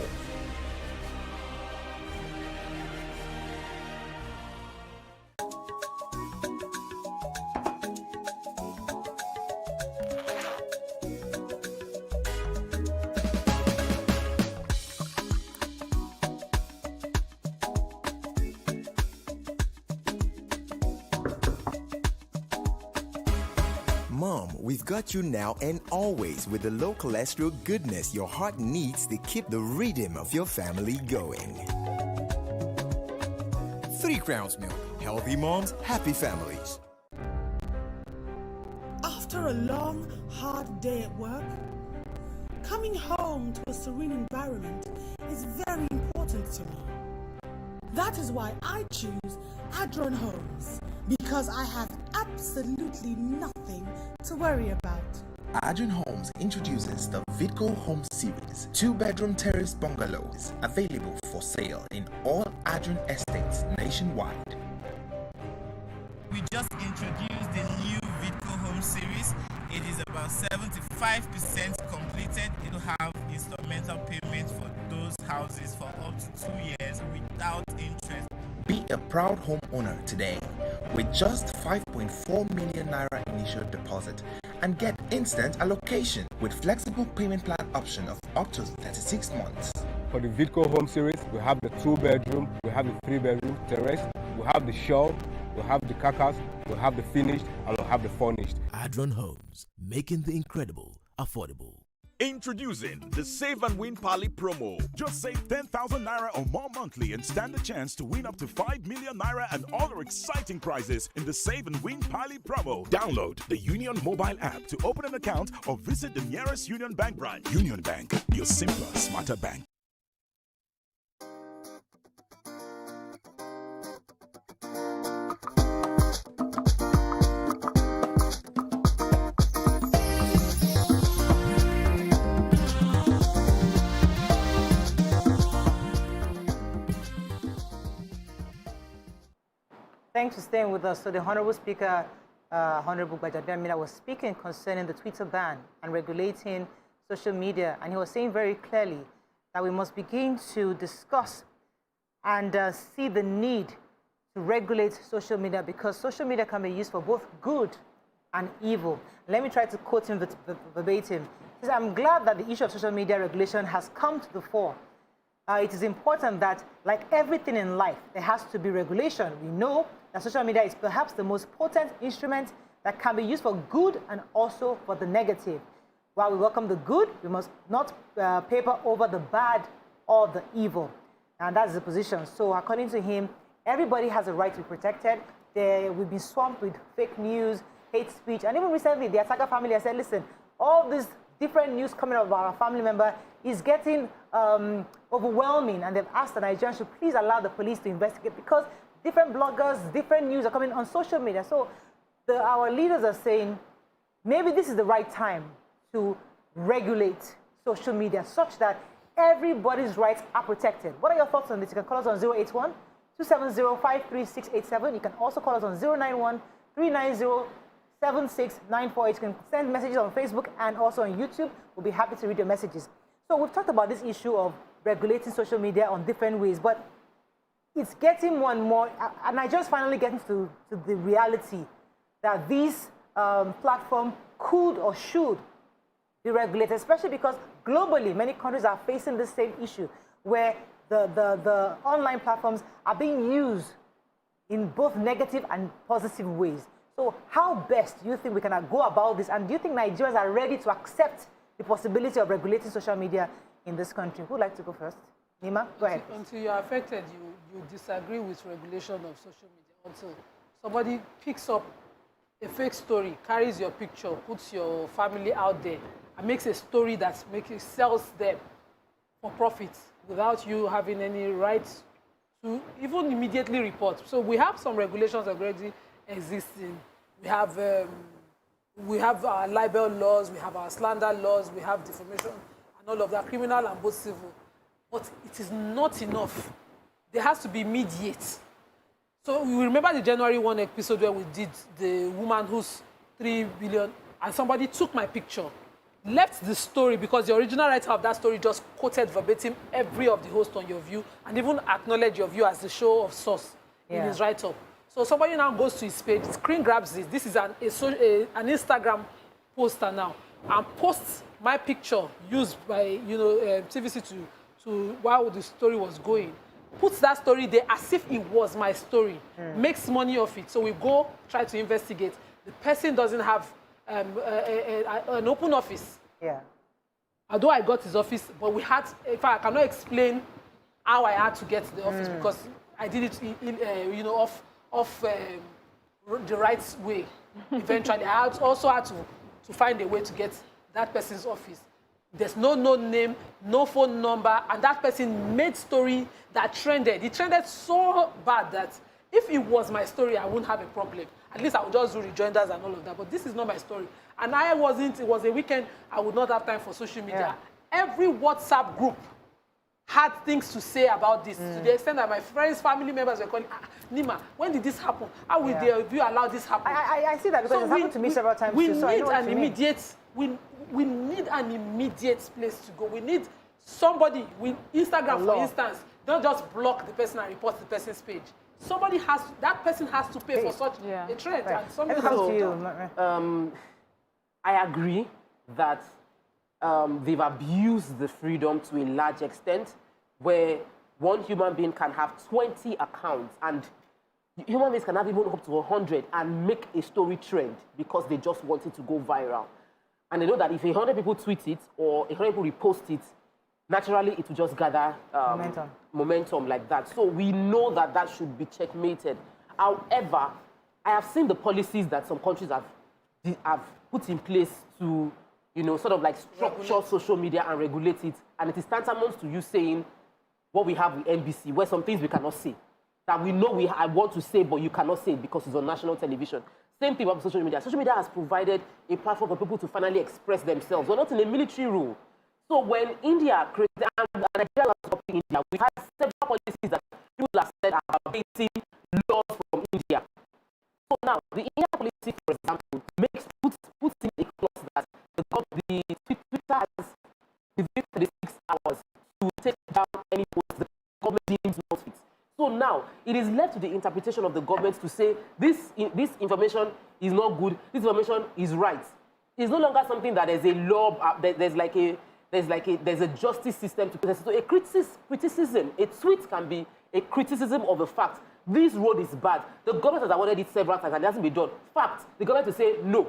Speaker 16: Mom, we've got you now and always with the low cholesterol goodness your heart needs to keep the rhythm of your family going. 3 Crowns Milk. Healthy moms, happy families.
Speaker 17: After a long, hard day at work, coming home to a serene environment is very important to me. That is why I choose Adron Homes, because I have absolutely nothing to worry about.
Speaker 18: Adron Homes introduces the Vidco Home Series, 2-bedroom terrace bungalows available for sale in all Adron estates nationwide.
Speaker 19: We just introduced the new Vidco Home Series. It is about 75% completed. It will have instrumental payments for those houses for up to 2 years without interest.
Speaker 18: Be a proud homeowner today with just 5.4 million naira initial deposit and get instant allocation with flexible payment plan option of up to 36 months.
Speaker 20: For the Vidco Home Series, we have the 2-bedroom, we have the 3-bedroom terrace, we have the shell, we have the carcass, we have the finished, and we have the furnished.
Speaker 21: Adron Homes, making the incredible affordable.
Speaker 22: Introducing the Save and Win Pali promo. Just save 10,000 naira or more monthly and stand a chance to win up to 5 million naira and other exciting prizes in the Save and Win Pali promo. Download the Union mobile app to open an account or visit the nearest Union Bank branch. Union Bank, your simpler, smarter bank.
Speaker 1: Thanks for staying with us. So the Honorable Speaker, Honorable Gbajademila, was speaking concerning the Twitter ban and regulating social media, and he was saying very clearly that we must begin to discuss and see the need to regulate social media, because social media can be used for both good and evil. Let me try to quote him verbatim. He says, I'm glad that the issue of social media regulation has come to the fore. It is important that, like everything in life, there has to be regulation. We know that social media is perhaps the most potent instrument that can be used for good and also for the negative. While we welcome the good, we must not paper over the bad or the evil. And that's the position. So according to him, everybody has a right to be protected. We've been swamped with fake news, hate speech, and even recently, the Attacker family has said, listen, all this different news coming about our family member is getting overwhelming, and they've asked the Nigerians to please allow the police to investigate, because different bloggers, different news are coming on social media. So our leaders are saying, maybe this is the right time to regulate social media such that everybody's rights are protected. What are your thoughts on this? You can call us on 081-270-53687. You can also call us on 091-390-76948. You can send messages on Facebook and also on YouTube. We'll be happy to read your messages. So we've talked about this issue of regulating social media on different ways, but it's getting more and more, and I just finally getting to the reality that these platforms could or should be regulated, especially because globally, many countries are facing the same issue where the online platforms are being used in both negative and positive ways. So how best do you think we can go about this? And do you think Nigerians are ready to accept the possibility of regulating social media in this country? Who would like to go first? Nima, go ahead.
Speaker 3: Until you're affected, you disagree with regulation of social media. Until somebody picks up a fake story, carries your picture, puts your family out there, and makes a story that sells them for profit without you having any rights to even immediately report. So we have some regulations already existing. We have our libel laws, we have our slander laws, we have defamation and all of that, criminal and both civil. But it is not enough. There has to be immediate. So you remember the January 1 episode where we did the woman who's 3 billion, and somebody took my picture, left the story, because the original writer of that story just quoted verbatim every of the hosts on your view and even acknowledged your view as the show of source in his write-up. So somebody now goes to his page, screen grabs this. This is an Instagram poster now, and posts my picture used by TVC to while the story was going. Puts that story there as if it was my story, makes money off it. So we go try to investigate. The person doesn't have an open office.
Speaker 1: Yeah.
Speaker 3: Although I got his office, but we had, in fact, I cannot explain how I had to get to the office because I did it off the right way. Eventually, I also had to find a way to get that person's office. There's no name, no phone number, and that person made story that trended. It trended so bad that if it was my story, I wouldn't have a problem. At least I would just do rejoinders and all of that. But this is not my story. And it was a weekend, I would not have time for social media. Yeah. Every WhatsApp group had things to say about this, to the extent that my friends, family members were calling, Nima, when did this happen? How will you allow this happen?
Speaker 1: I see that because it's happened to me several times too. So I know what you mean. We need an immediate place to go. We need somebody with Instagram, for instance, don't just block the person and report the person's page. That person has to pay for such a trend. Right. And somebody has to
Speaker 2: you. I agree that they've abused the freedom to a large extent, where one human being can have 20 accounts, and human beings can have even up to 100 and make a story trend because they just want it to go viral. And they know that if 100 people tweet it or 100 people repost it, naturally it will just gather momentum like that. So we know that should be checkmated. However, I have seen the policies that some countries have put in place to, sort of like structure social media and regulate it. And it is tantamount to you saying what we have with NBC, where some things we cannot say. That we know I want to say, but you cannot say it because it's on national television. Same thing with social media. Social media has provided a platform for people to finally express themselves. We're not in a military rule. So when India created, and Nigeria was copying India, we had several policies that people have said are basing laws from India. So now, the India policy, for example, puts in a clause that the Twitter has within 36 hours to take to the interpretation of the government to say this information is not good, this information is right. It's no longer something that there's a law, there's a justice system to process. So a criticism, a tweet can be a criticism of a fact. This road is bad. The government has awarded it several times and it hasn't been done. Fact, the government will say, no,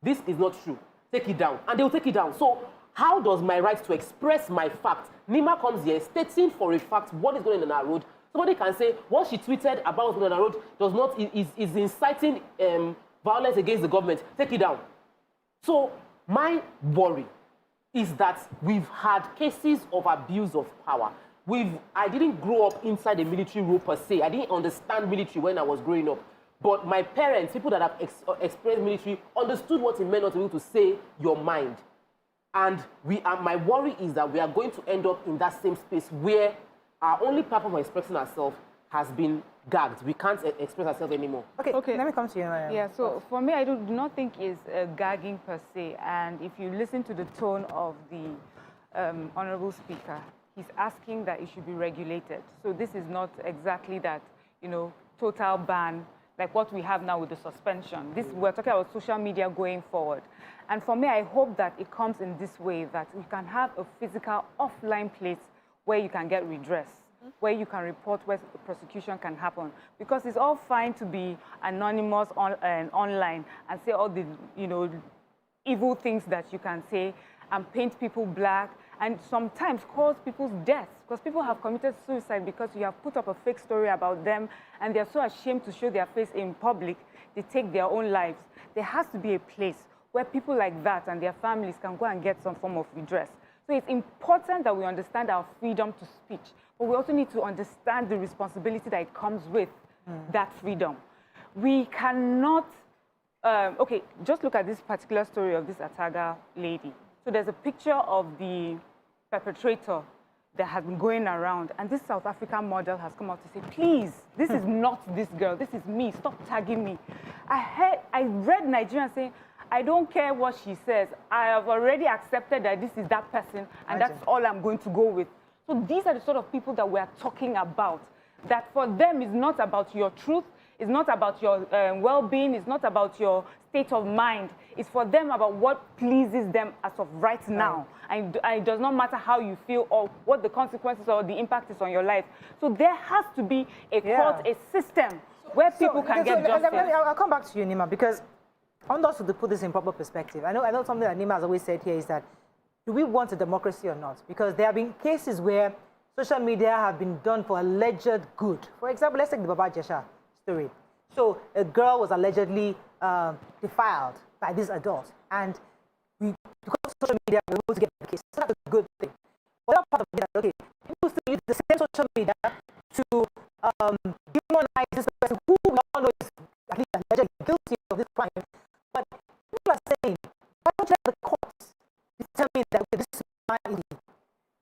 Speaker 2: this is not true. Take it down. And they will take it down. So how does my right to express my fact? Nima comes here stating for a fact what is going on our road. Somebody can say what she tweeted about what's going on our road does not, is inciting violence against the government. Take it down. So my worry is that we've had cases of abuse of power. I didn't grow up inside a military role per se. I didn't understand military when I was growing up. But my parents, people that have experienced military, understood what it meant not to be able to say your mind. And my worry is that we are going to end up in that same space where our only platform for expressing ourselves has been gagged. We can't express ourselves anymore.
Speaker 1: Okay, let me come to you.
Speaker 4: Yeah, so for me, I do not think it's gagging per se. And if you listen to the tone of the Honorable Speaker, he's asking that it should be regulated. So this is not exactly that, total ban, like what we have now with the suspension. We're talking about social media going forward. And for me, I hope that it comes in this way, that we can have a physical offline place where you can get redress, where you can report where prosecution can happen. Because it's all fine to be anonymous online and say all the, evil things that you can say and paint people black and sometimes cause people's deaths because people have committed suicide because you have put up a fake story about them and they're so ashamed to show their face in public, they take their own lives. There has to be a place where people like that and their families can go and get some form of redress. So it's important that we understand our freedom to speech, but we also need to understand the responsibility that it comes with that freedom. We cannot, okay, just look at this particular story of this Ataga lady. So there's a picture of the perpetrator that has been going around, and this South African model has come out to say, please, this is not this girl, this is me, stop tagging me. I read Nigerians saying, I don't care what she says, I have already accepted that this is that person, and that's all I'm going to go with. So these are the sort of people that we're talking about, that for them is not about your truth, it's not about your well-being, it's not about your state of mind. It's for them about what pleases them as of right now. And it does not matter how you feel or what the consequences or the impact is on your life. So there has to be a court, a system where people can get justice.
Speaker 1: I'll come back to you, Nima, because I want us to put this in proper perspective. I know something that Nima has always said here is that, do we want a democracy or not? Because there have been cases where social media have been done for alleged good. For example, let's take the Baba Jesha story. So a girl was allegedly defiled by this adult, and because of social media, we were able to get the case. So that's a good thing. But the other part of it is, okay, people still use the same social media to demonize this person who we all know is at least allegedly guilty of this crime. But people are saying, why don't you let the courts determine that this is my issue?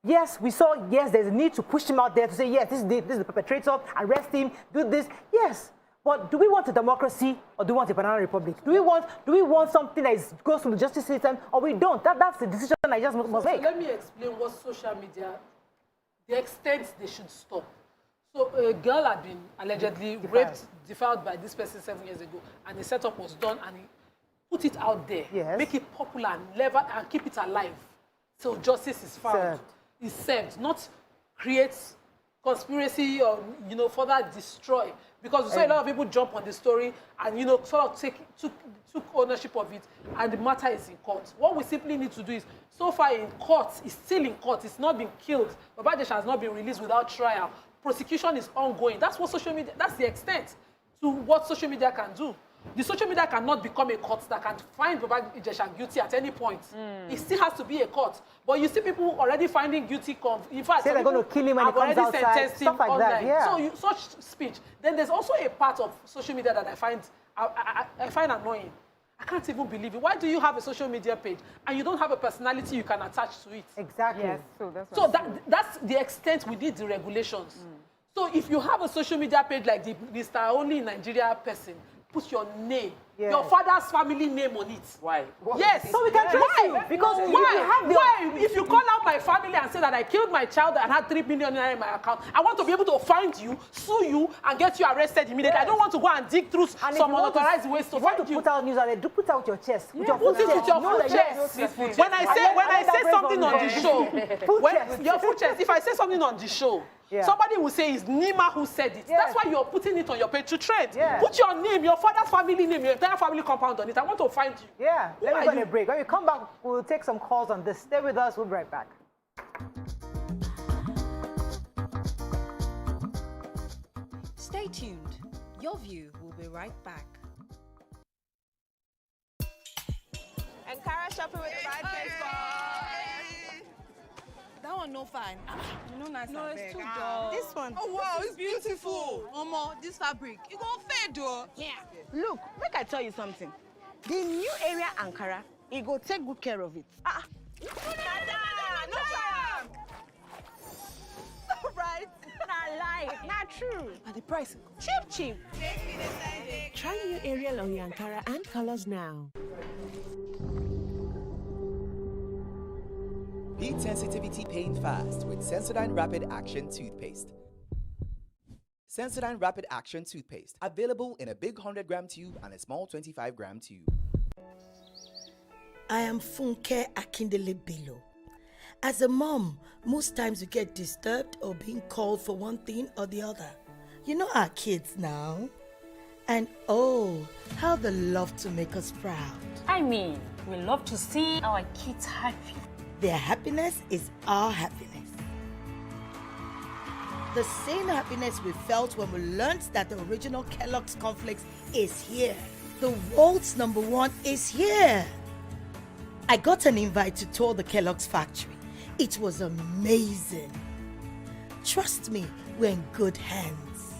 Speaker 1: Yes, we saw, yes, there's a need to push him out there to say, yes, this is the perpetrator, arrest him, do this. Yes. But do we want a democracy or do we want a banana republic? Do we want something that goes through the justice system or we don't? That's the decision I just must make.
Speaker 3: So let me explain what social media, the extent they should stop. So a girl had been allegedly raped, defiled by this person 7 years ago, and the setup was done, and he put it out there, make it popular and keep it alive. So justice is found, is served, not create conspiracy or further destroy. Because we saw a lot of people jump on the story and sort of took ownership of it, and the matter is in court. What we simply need to do is, so far in court, it's still in court, it's not been killed. Baba Jesha has not been released without trial. Prosecution is ongoing. That's what social media, that's the extent to what social media can do. The social media cannot become a court that can find Baba Jesha guilty at any point. It still has to be a court. But you see people already finding guilty. In fact,
Speaker 1: they're going to kill him when he comes outside, stuff like that. Yeah.
Speaker 3: So such speech. Then there's also a part of social media that I find annoying. I can't even believe it. Why do you have a social media page and you don't have a personality you can attach to it?
Speaker 1: Exactly.
Speaker 4: Yes,
Speaker 3: so that's the extent we need the regulations. So if you have a social media page like the Mr. Only in Nigeria person, put your name, your father's family name on it.
Speaker 2: Why?
Speaker 3: Yes.
Speaker 1: So we can trace you because
Speaker 3: why? If you call out my family and say that I killed my child and had 3 million naira in my account, I want to be able to find you, sue you, and get you arrested immediately. I don't want to go and dig through some unauthorized ways to find you.
Speaker 1: Put out news alert, put out your chest.
Speaker 3: Put it with your full chest. When I say something on the show, your full chest. If I say something on the show, somebody will say it's Nima who said it. That's why you're putting it on your page to trend. Put your name, your father's family name, your entire family compound on it. I want to find you.
Speaker 1: Yeah. Let me go on a break. When we come back, we'll take some calls on this. Stay with us. We'll be right back.
Speaker 6: Stay tuned. Your view will be right back.
Speaker 13: Ankara shopping with the right place for.
Speaker 5: That one no fine. You know nice.
Speaker 13: No, it's too dull.
Speaker 5: This one.
Speaker 13: Oh wow, it's beautiful.
Speaker 5: Omo, this fabric. It go fade though.
Speaker 13: Yeah.
Speaker 5: Look, make I tell you something. The new area Ankara, it go take good care of it.
Speaker 13: No right.
Speaker 5: Not lie. Not true.
Speaker 13: And the price cheap.
Speaker 10: Try new Ariel on your Ankara and colors now.
Speaker 23: Beat sensitivity pain fast with Sensodyne Rapid Action Toothpaste. Sensodyne Rapid Action Toothpaste. Available in a big 100-gram tube and a small 25-gram tube.
Speaker 24: I am Funke Akindele Bello. As a mom, most times we get disturbed or being called for one thing or the other. You know our kids now. And oh, how they love to make us proud.
Speaker 25: I mean, we love to see our kids happy.
Speaker 24: Their happiness is our happiness. The same happiness we felt when we learned that the original Kellogg's cornflakes is here. The world's #1 is here. I got an invite to tour the Kellogg's factory. It was amazing. Trust me, we're in good hands.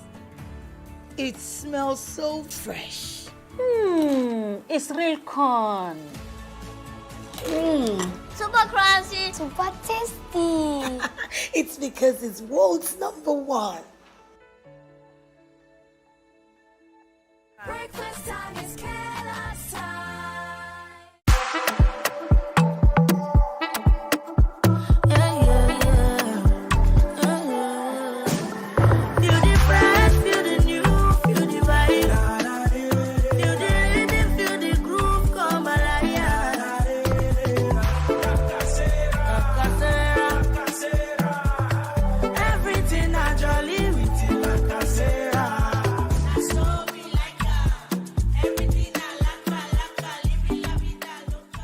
Speaker 24: It smells so fresh.
Speaker 25: It's real corn.
Speaker 26: Super crunchy, super tasty.
Speaker 24: It's because it's world's #1.
Speaker 26: Breakfast time is Kellogg's time. Feel the fresh, feel the new, feel the vibe. Feel the rhythm, feel the groove, come alive. Everything I jolly with it like I say. That's so we like that. Everything I like, living la vida loca.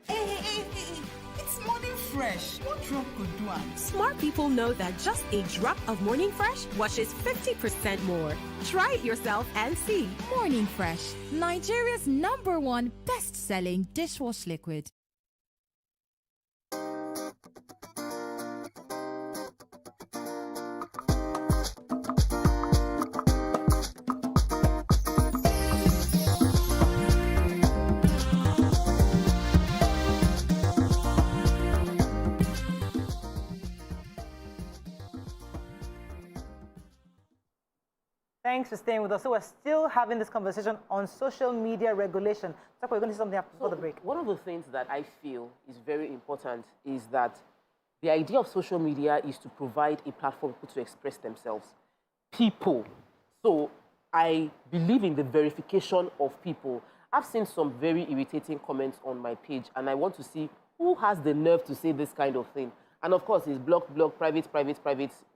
Speaker 9: Hey, it's Morning Fresh. What drop could do am?
Speaker 27: Smart people know that just a drop of Morning Fresh washes 50% more. Try it yourself and see.
Speaker 28: Morning Fresh, Nigeria's #1 best-selling dishwash liquid.
Speaker 1: Thanks for staying with us. So we're still having this conversation on social media regulation. So we're going to say something after the break.
Speaker 2: One of the things that I feel is very important is that the idea of social media is to provide a platform for people to express themselves. People. So I believe in the verification of people. I've seen some very irritating comments on my page, and I want to see who has the nerve to say this kind of thing. And of course, it's block, private,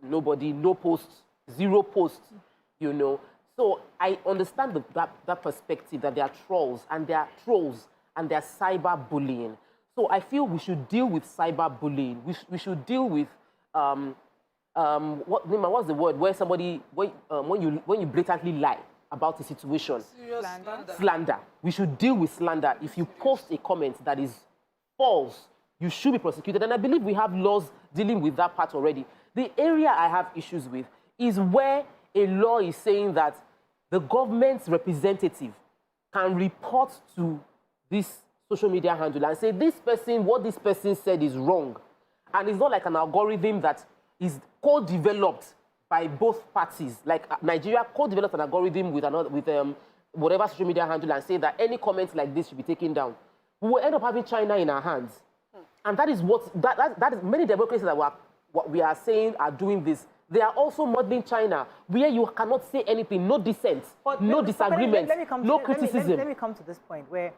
Speaker 2: nobody, no posts, 0 posts. You know, so I understand that perspective that there are trolls and there are cyberbullying. So I feel we should deal with cyberbullying. We should deal with what's the word where somebody when you blatantly lie, about the situation.
Speaker 3: Slander.
Speaker 2: Slander. We should deal with slander. If you post a comment that is false, you should be prosecuted. And I believe we have laws dealing with that part already. The area I have issues with is where a law is saying that the government's representative can report to this social media handle and say, what this person said is wrong. And it's not like an algorithm that is co-developed by both parties. Like Nigeria co-developed an algorithm with whatever social media handle and say that any comments like this should be taken down. We will end up having China in our hands. And that is that is many democracies that what we are saying are doing this. They are also modeling China, where you cannot say anything, no dissent, no disagreement, no criticism.
Speaker 1: Let me come to this point where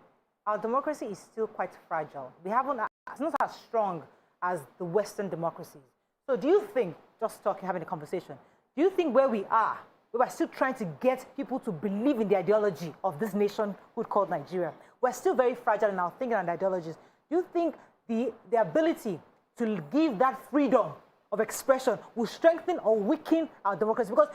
Speaker 1: our democracy is still quite fragile. It's not as strong as the Western democracies. So do you think, just talking, having a conversation, do you think where we are still trying to get people to believe in the ideology of this nation called Nigeria? We're still very fragile in our thinking and ideologies. Do you think the ability to give that freedom of expression will strengthen or weaken our democracy? Because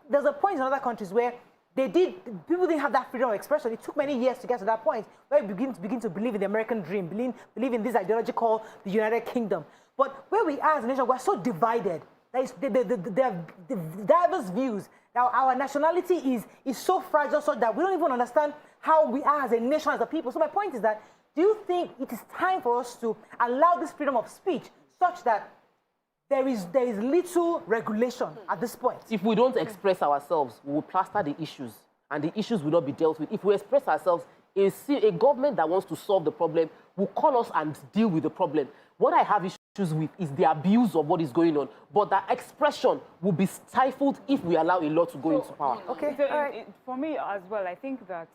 Speaker 1: there's a point in other countries where people didn't have that freedom of expression. It took many years to get to that point where we begin to believe in the American dream, believe in this ideology called the United Kingdom. But where we are as a nation, we're so divided. There are diverse views. Now, our nationality is so fragile so that we don't even understand how we are as a nation, as a people. So my point is that, do you think it is time for us to allow this freedom of speech such that there is little regulation at this point?
Speaker 2: If we don't express ourselves, we will plaster the issues, and the issues will not be dealt with. If we express ourselves, a government that wants to solve the problem will call us and deal with the problem. What I have issues with is the abuse of what is going on, but that expression will be stifled if we allow a law to go into power.
Speaker 4: Okay. For me as well, I think that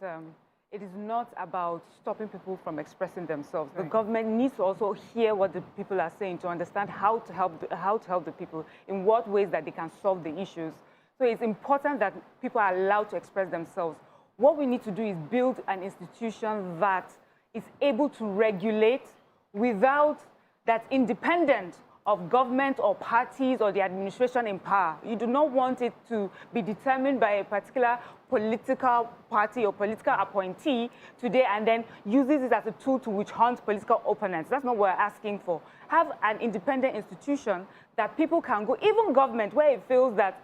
Speaker 4: it is not about stopping people from expressing themselves. Right. The government needs to also hear what the people are saying to understand how to help the people, in what ways that they can solve the issues. So it's important that people are allowed to express themselves. What we need to do is build an institution that is able to regulate without that's independent of government or parties or the administration in power. You do not want it to be determined by a particular political party or political appointee today and then uses it as a tool to witch hunt political opponents. That's not what we're asking for. Have an independent institution that people can go, even government, where it feels that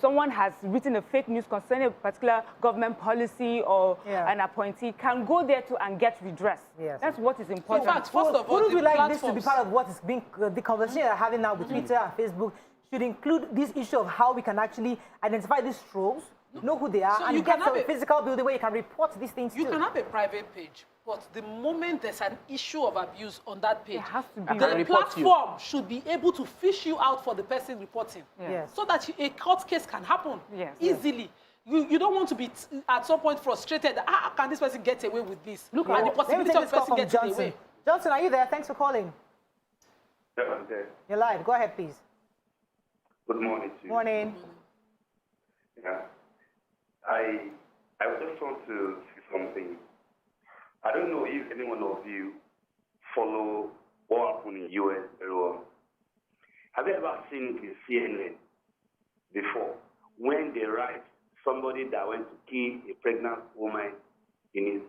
Speaker 4: someone has written a fake news concerning a particular government policy or an appointee, can go there to and get redress. Yes. That's what is important.
Speaker 3: In fact, first of all,
Speaker 1: wouldn't we like this to be part of what is being, the conversation we're having now with Twitter and Facebook should include this issue of how we can actually identify these trolls, know who they are, so and you get a physical building where you can report these things
Speaker 3: You can have a private page, but the moment there's an issue of abuse on that page, the platform should be able to fish you out for the person reporting, so that a court case can happen easily. You don't want to be at some point frustrated. How can this person get away with this?
Speaker 1: Look,
Speaker 3: and the possibility of person getting away.
Speaker 1: Johnson, are you there? Thanks for calling.
Speaker 7: Yeah, I'm there.
Speaker 1: You're live. Go ahead, please.
Speaker 7: Good morning to you.
Speaker 1: Morning.
Speaker 7: Yeah. I just want to say something. I don't know if any one of you follow what happened in the U.S. very well. Have you ever seen the CNN before when they write somebody that went to kill a pregnant woman in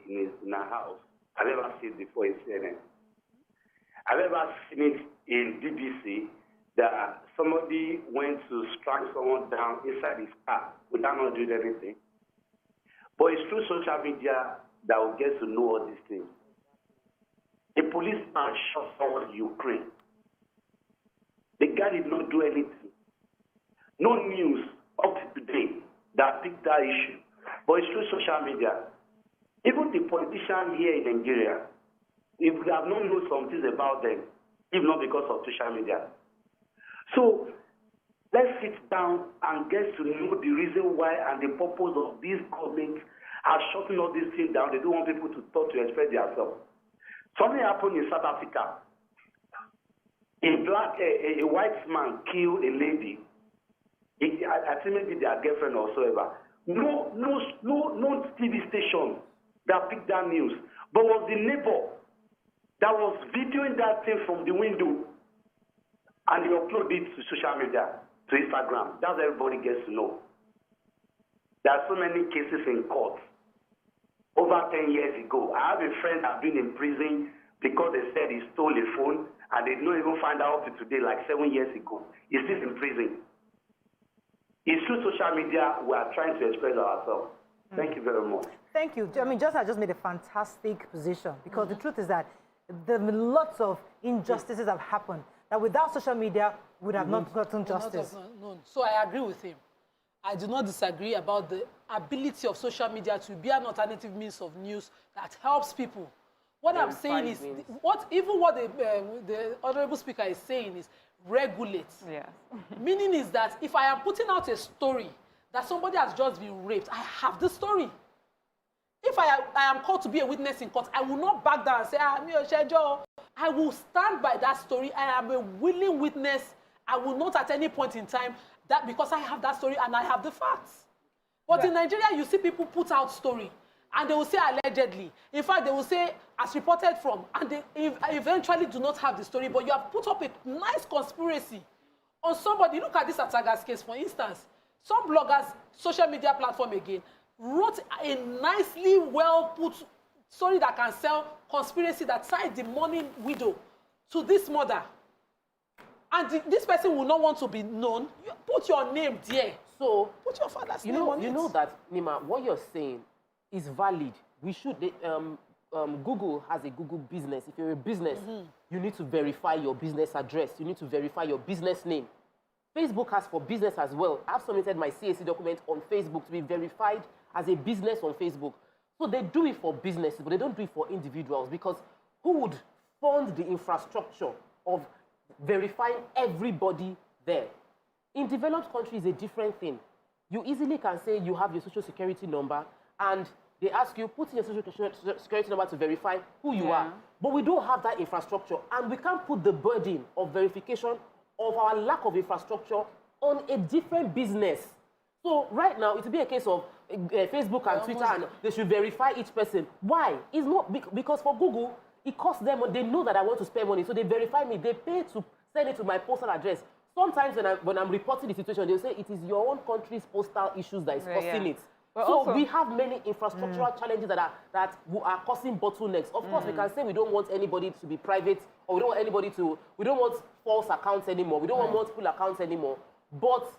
Speaker 7: her house? Have you ever seen it before in CNN? Have you ever seen it in BBC that somebody went to strike someone down inside his car without not doing anything? But it's through social media that we get to know all these things. A policeman shot someone in Ukraine. The guy did not do anything. No news up to today that picked that issue. But it's through social media. Even the politicians here in Nigeria, if we have not known some things about them, if not because of social media. So let's sit down and get to know the reason why and the purpose of these governments are shutting all these things down. They don't want people to talk to express themselves. Something happened in South Africa. A white man killed a lady. I think maybe their girlfriend or so ever. No TV station that picked that news, but was the neighbor that was videoing that thing from the window, and he uploaded it to social media, to Instagram. That's how everybody gets to know. There are so many cases in court. Over 10 years ago, I have a friend that's been in prison because they said he stole a phone, and they didn't even find out up to today, like 7 years ago. He's still in prison. It's through social media we are trying to express ourselves. Thank you very much.
Speaker 1: Thank you. I mean, I just made a fantastic position, because the truth is that lots of injustices have happened that without social media would have not gotten justice.
Speaker 3: So I agree with him. I do not disagree about the ability of social media to be an alternative means of news that helps people. What I'm saying is, what the honorable speaker is saying is regulate.
Speaker 4: Yeah.
Speaker 3: Meaning is that if I am putting out a story that somebody has just been raped, I have the story. If I am called to be a witness in court, I will not back down and say, I will stand by that story. I am a willing witness. I will not at any point in time, that because I have that story and I have the facts. But in Nigeria, you see people put out story and they will say allegedly. In fact, they will say as reported from, and they eventually do not have the story, but you have put up a nice conspiracy on somebody. Look at this Ataga's case, for instance. Some bloggers, social media platform again, wrote a nicely well put story that can sell conspiracy that ties the mourning widow to this mother. And this person will not want to be known. You put your name there.
Speaker 2: So
Speaker 3: put your father's name on it.
Speaker 2: You know that, Nima, what you're saying is valid. We should, Google has a Google business. If you're a business, you need to verify your business address. You need to verify your business name. Facebook has for business as well. I've submitted my CAC document on Facebook to be verified as a business on Facebook. So they do it for businesses, but they don't do it for individuals, because who would fund the infrastructure of verifying everybody there? In developed countries, a different thing. You easily can say you have your social security number, and they ask you, put in your social security number to verify who you are. But we don't have that infrastructure, and we can't put the burden of verification of our lack of infrastructure on a different business. So right now, it will be a case of Facebook and Twitter, and they should verify each person. Why? It's not because for Google, it costs them. They know that I want to spend money, so they verify me. They pay to send it to my postal address. Sometimes when I'm reporting the situation, they'll say it is your own country's postal issues that is causing it. But so also, we have many infrastructural challenges that are causing bottlenecks. Of course, we can say we don't want anybody to be private, or we don't want false accounts anymore. We don't want multiple accounts anymore. But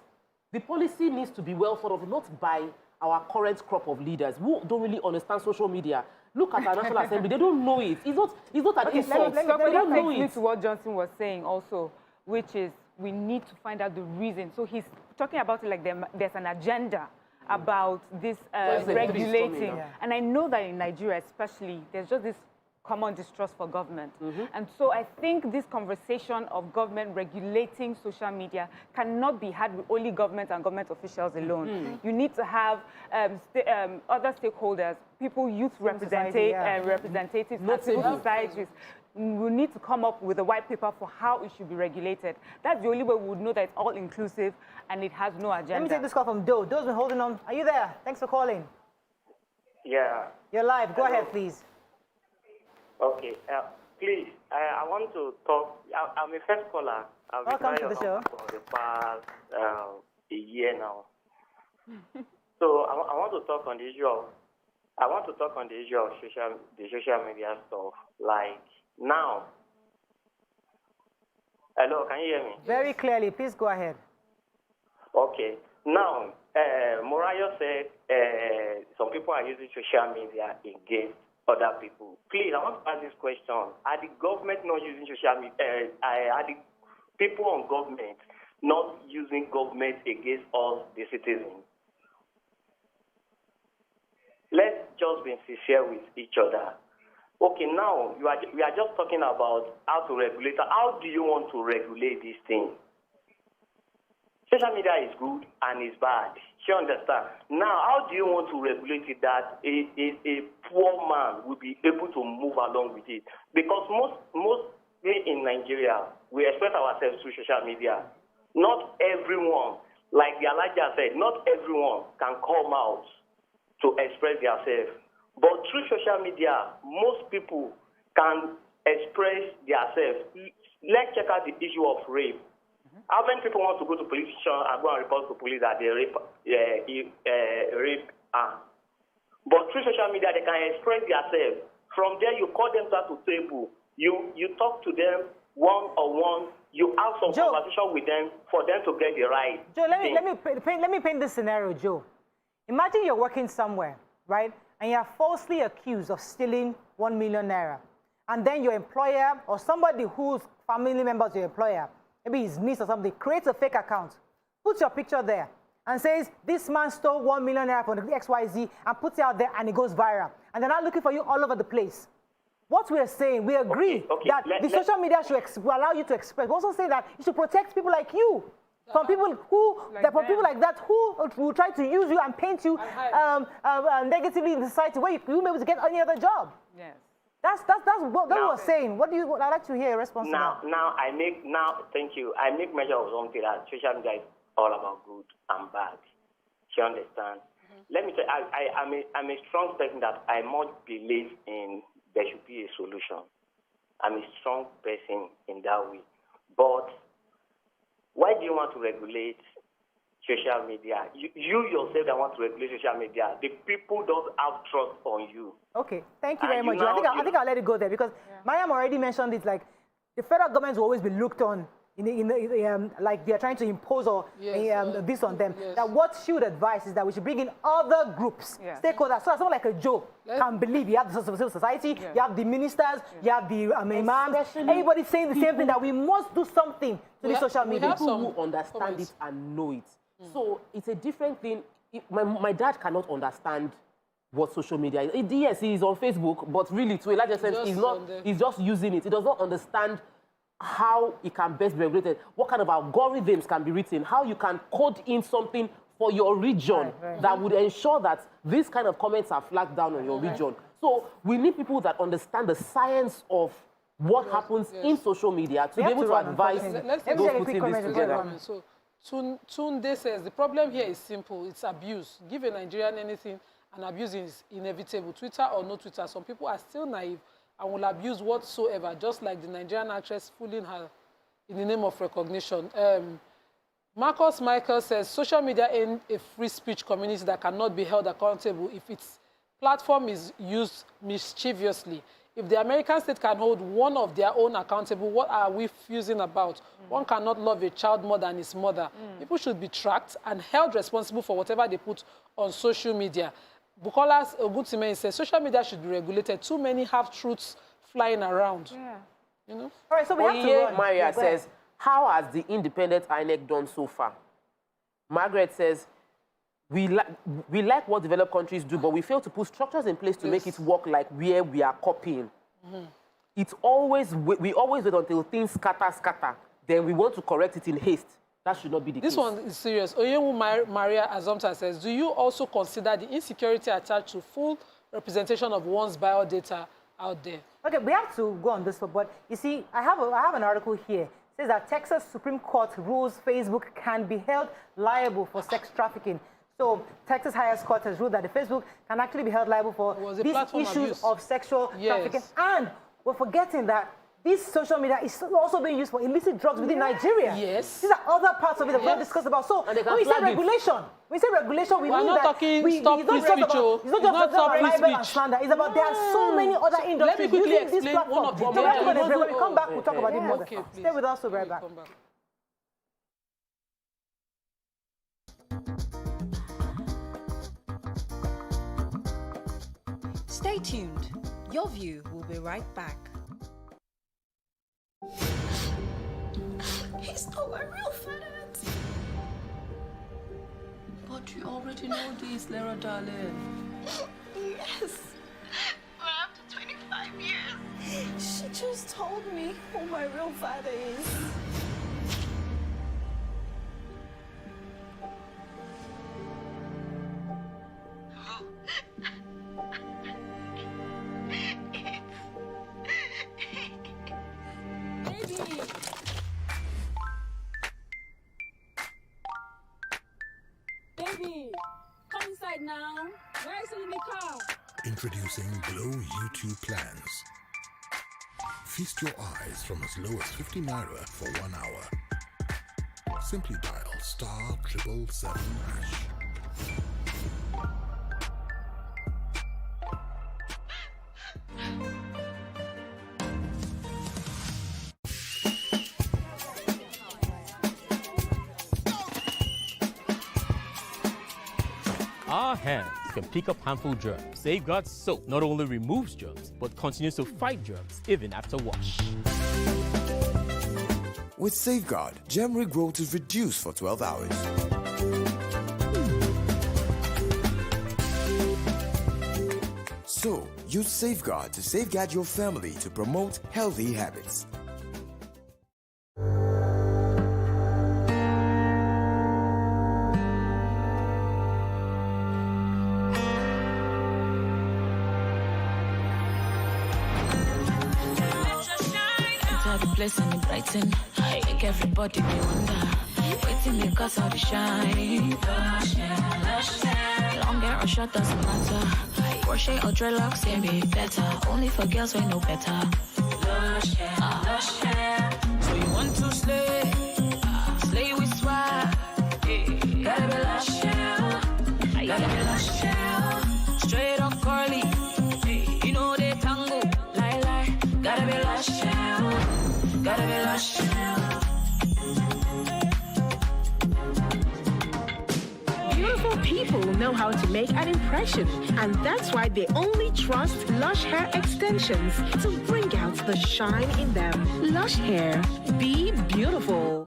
Speaker 2: the policy needs to be well thought of, not by our current crop of leaders who don't really understand social media. Look at our National Assembly; they don't know it. It's not an insult. They don't know it.
Speaker 4: To what Johnson was saying also, which is we need to find out the reason. So he's talking about it like there's an agenda about this regulating. And I know that in Nigeria especially, there's just this common distrust for government. And so I think this conversation of government regulating social media cannot be had with only government and government officials alone. You need to have other stakeholders, people, youth representatives, civil societies. We need to come up with a white paper for how it should be regulated. That's the only way we would know that it's all inclusive and it has no agenda.
Speaker 1: Let me take this call from Doe. Doe's been holding on. Are you there? Thanks for calling.
Speaker 8: Yeah.
Speaker 1: You're live. Go ahead, please.
Speaker 8: Okay. Please, I want to talk. I'm a first caller.
Speaker 1: Welcome to the show.
Speaker 8: For the past a year now. So I want to talk on the issue of the social media stuff. Like now. Hello, can you hear me?
Speaker 1: Very clearly. Please go ahead.
Speaker 8: Okay. Now, Morayo said some people are using social media against other people. Please, I want to ask this question. Are the government not using social media? Are the people on government not using government against us, the citizens? Let's just be sincere with each other. Okay, now we are just talking about how to regulate. How do you want to regulate this thing? Social media is good and is bad. You understand? Now, how do you want to regulate it that a poor man will be able to move along with it? Because mostly in Nigeria, we express ourselves through social media. Not everyone, like the Elijah said, not everyone can come out to express themselves. But through social media, most people can express themselves. Let's check out the issue of rape. How many people want to go to police station and go and report to police that they rape? But through social media, they can express themselves. From there, you call them to table. You talk to them one-on-one. You have some conversation with them for them to get the right.
Speaker 1: Joe, let me paint this scenario, Joe. Imagine you're working somewhere, right? And you're falsely accused of stealing 1 million naira. And then your employer or somebody whose family member is your employer, maybe his niece or something, creates a fake account, puts your picture there, and says, this man stole 1 million naira from the XYZ, and puts it out there, and it goes viral. And they're not looking for you all over the place. What we are saying, we agree that the social media should allow you to express. We also say that you should protect people like you from people who, people like that who will try to use you and paint you negatively in the society where you won't be able to get any other job. Yes. That's what we're saying. What I'd like to hear a response to that.
Speaker 8: Thank you. I make measure of something that social media is all about good and bad. You understand? Let me tell you, I'm a strong person that I much believe in there should be a solution. I'm a strong person in that way. But why do you want to regulate social media? You yourself that want to regulate social media, the people don't have trust on you.
Speaker 1: Okay, thank you very much. I think I'll let it go there because Mariam already mentioned it. Like the federal government will always be looked on like they're trying to impose this on them. Yes. That what she would advise is that we should bring in other groups, stakeholders. So it's not like a joke. Can believe you have the civil society, you have the ministers, you have the imams. Everybody's saying the same thing that we must do something to the social media.
Speaker 2: People who understand it and know it. So it's a different thing. My dad cannot understand what social media is. Yes, he's on Facebook, but really, to a large extent, he's just using it. He does not understand how it can best be regulated, what kind of algorithms can be written, how you can code in something for your region that would ensure that these kind of comments are flagged down on your region. So we need people that understand the science of what happens in social media to be able to advise those putting this together.
Speaker 3: So Tunde says the problem here is simple. It's abuse. Give a Nigerian anything and abuse is inevitable. Twitter or no Twitter, some people are still naive and will abuse whatsoever, just like the Nigerian actress fooling her in the name of recognition. Marcus Michael says, social media ain't a free speech community that cannot be held accountable if its platform is used mischievously. If the American state can hold one of their own accountable, what are we fusing about? One cannot love a child more than his mother. People should be tracked and held responsible for whatever they put on social media. Bukola Oguntime says social media should be regulated. Too many half-truths flying around. Yeah. You know?
Speaker 1: All right, so we have to run.
Speaker 2: Maria says, how has the independent INEC done so far? Margaret says, we like what developed countries do, but we fail to put structures in place to make it work like where we are copying. It's always, we always wait until things scatter. Then we want to correct it in haste. That should not be the case.
Speaker 3: This one is serious. Oyewu Maria Azomta says, do you also consider the insecurity attached to full representation of one's biodata out there?
Speaker 1: Okay, we have to go on this, but you see, I have an article here. It says that Texas Supreme Court rules Facebook can be held liable for sex trafficking. So Texas highest court has ruled that the Facebook can actually be held liable for these issues of sexual trafficking. And we're forgetting that this social media is also being used for illicit drugs within Nigeria.
Speaker 3: Yes.
Speaker 1: These are other parts of it that we'll discuss about. So when we say regulation, we mean that it's not just about libel and slander. It's about there are so many other industries using this platform. So when we come back, we'll talk about it more. Stay with us, we'll be right back.
Speaker 6: Stay tuned. Your View will be right back.
Speaker 11: He's not my real father. But you already know this, Lara darling. Yes. But after 25 years, she just told me who my real father is.
Speaker 12: Baby, come inside now. Why is it in the car?
Speaker 21: Introducing Glow YouTube plans. Feast your eyes from as low as 50 naira for 1 hour.
Speaker 14: Simply dial *777#.
Speaker 15: Our hands can pick up harmful germs. Safeguard soap not only removes germs, but continues to fight germs even after wash.
Speaker 16: With Safeguard, germ regrowth is reduced for 12 hours. So, use Safeguard to safeguard your family to promote healthy habits.
Speaker 11: Place and it brighten. Make everybody be wonder. Waiting because of the shine. Lush hair, lush hair. Long hair or short doesn't matter. Crochet or dreadlocks can be better. Only for girls we know better. Lush hair, lush hair. So you want to slay? Slay with swag. Gotta be lush hair. Gotta be lush hair. Straight or curly. You know they tango. Lie. Gotta be lush hair. Gotta be lush.
Speaker 17: Beautiful people know how to make an impression, and that's why they only trust Lush Hair Extensions to bring out the shine in them. Lush Hair, be beautiful.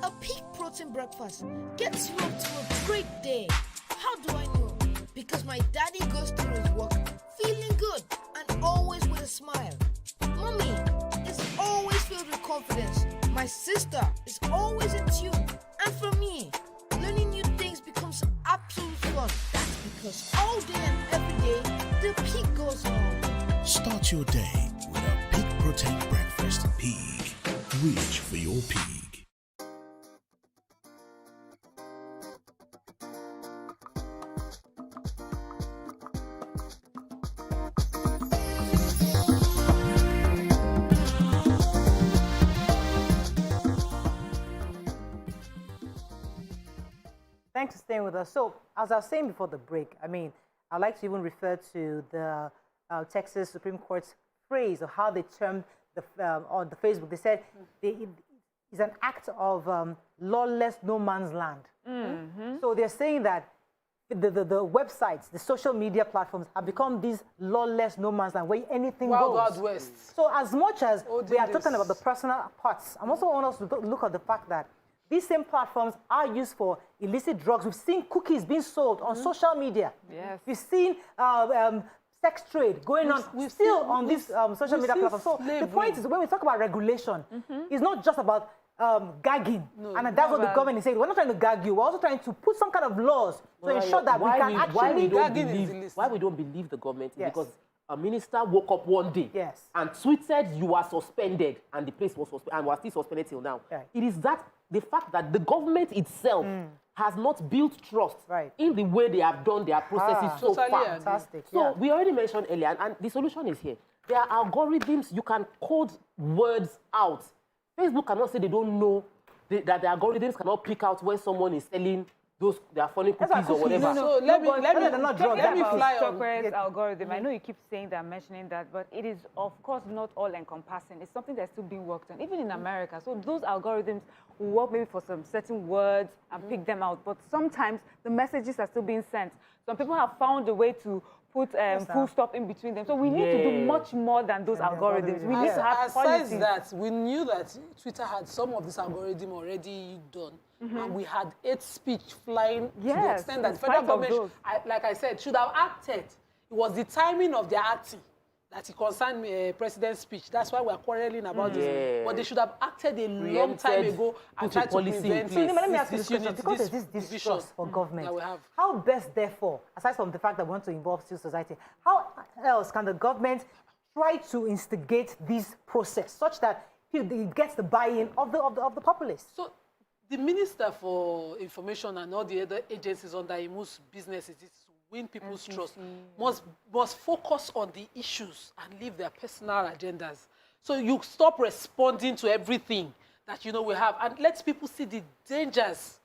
Speaker 24: A peak protein breakfast gets you up to a great day. How do I know? Because my daddy goes through his work feeling good and always with a smile. Mommy is always filled with confidence. My sister is always in tune. And for me, learning new things becomes absolute fun. That's because all day and every day, the peak goes on.
Speaker 21: Start your day with a Peak Protein Breakfast. Peak. Reach for your peak.
Speaker 1: Thanks for staying with us. So, as I was saying before the break, I mean, I'd like to even refer to the Texas Supreme Court's phrase of how they termed on the Facebook. They said it's an act of lawless no man's land. Mm-hmm. So they're saying that the websites, the social media platforms have become these lawless no man's land where anything goes.
Speaker 3: Wild West.
Speaker 1: So as much as we are talking about the personal parts, I'm also want us to look at the fact that these same platforms are used for illicit drugs. We've seen cookies being sold on social media. Yes. We've seen sex trade going on still on these social media platforms. So the point is, when we talk about regulation, it's not just about gagging. And that's what the government is saying. We're not trying to gag you. We're also trying to put some kind of laws to ensure that we can actually...
Speaker 2: Why we don't believe the government is because a minister woke up one day and tweeted you are suspended, and the place was suspended, and was still suspended till now. It is that the fact that the government itself has not built trust in the way they have done their processes so far.
Speaker 1: Fantastic.
Speaker 2: So we already mentioned earlier, and the solution is here. There are algorithms, you can code words out. Facebook cannot say they don't know that the algorithms cannot pick out when someone is selling their funny cookies or whatever.
Speaker 4: So let me fly
Speaker 2: on
Speaker 4: algorithm. I know you keep saying that, mentioning that, but it is of course not all encompassing. It's something that's still being worked on, even in America. So those algorithms will work maybe for some certain words and pick them out, but sometimes the messages are still being sent. Some people have found a way to put full stop in between them. So we need to do much more than those algorithms. We need to have policies.
Speaker 3: Besides that, we knew that Twitter had some of this algorithm already done. And we had hate speech flying to the extent that the federal government, like I said, should have acted. It was the timing of their acting that it concerned president's speech. That's why we're quarreling about this. But they should have acted a long time ago and tried to prevent
Speaker 1: So let me ask you this question, because there's this distrust for government. How best, therefore, aside from the fact that we want to involve civil society, how else can the government try to instigate this process such that it gets the buy-in of the populace?
Speaker 3: So the Minister for Information and all the other agencies under Imu's business is to win people's trust, must focus on the issues and leave their personal agendas. So you stop responding to everything that, we have, and let people see the dangers,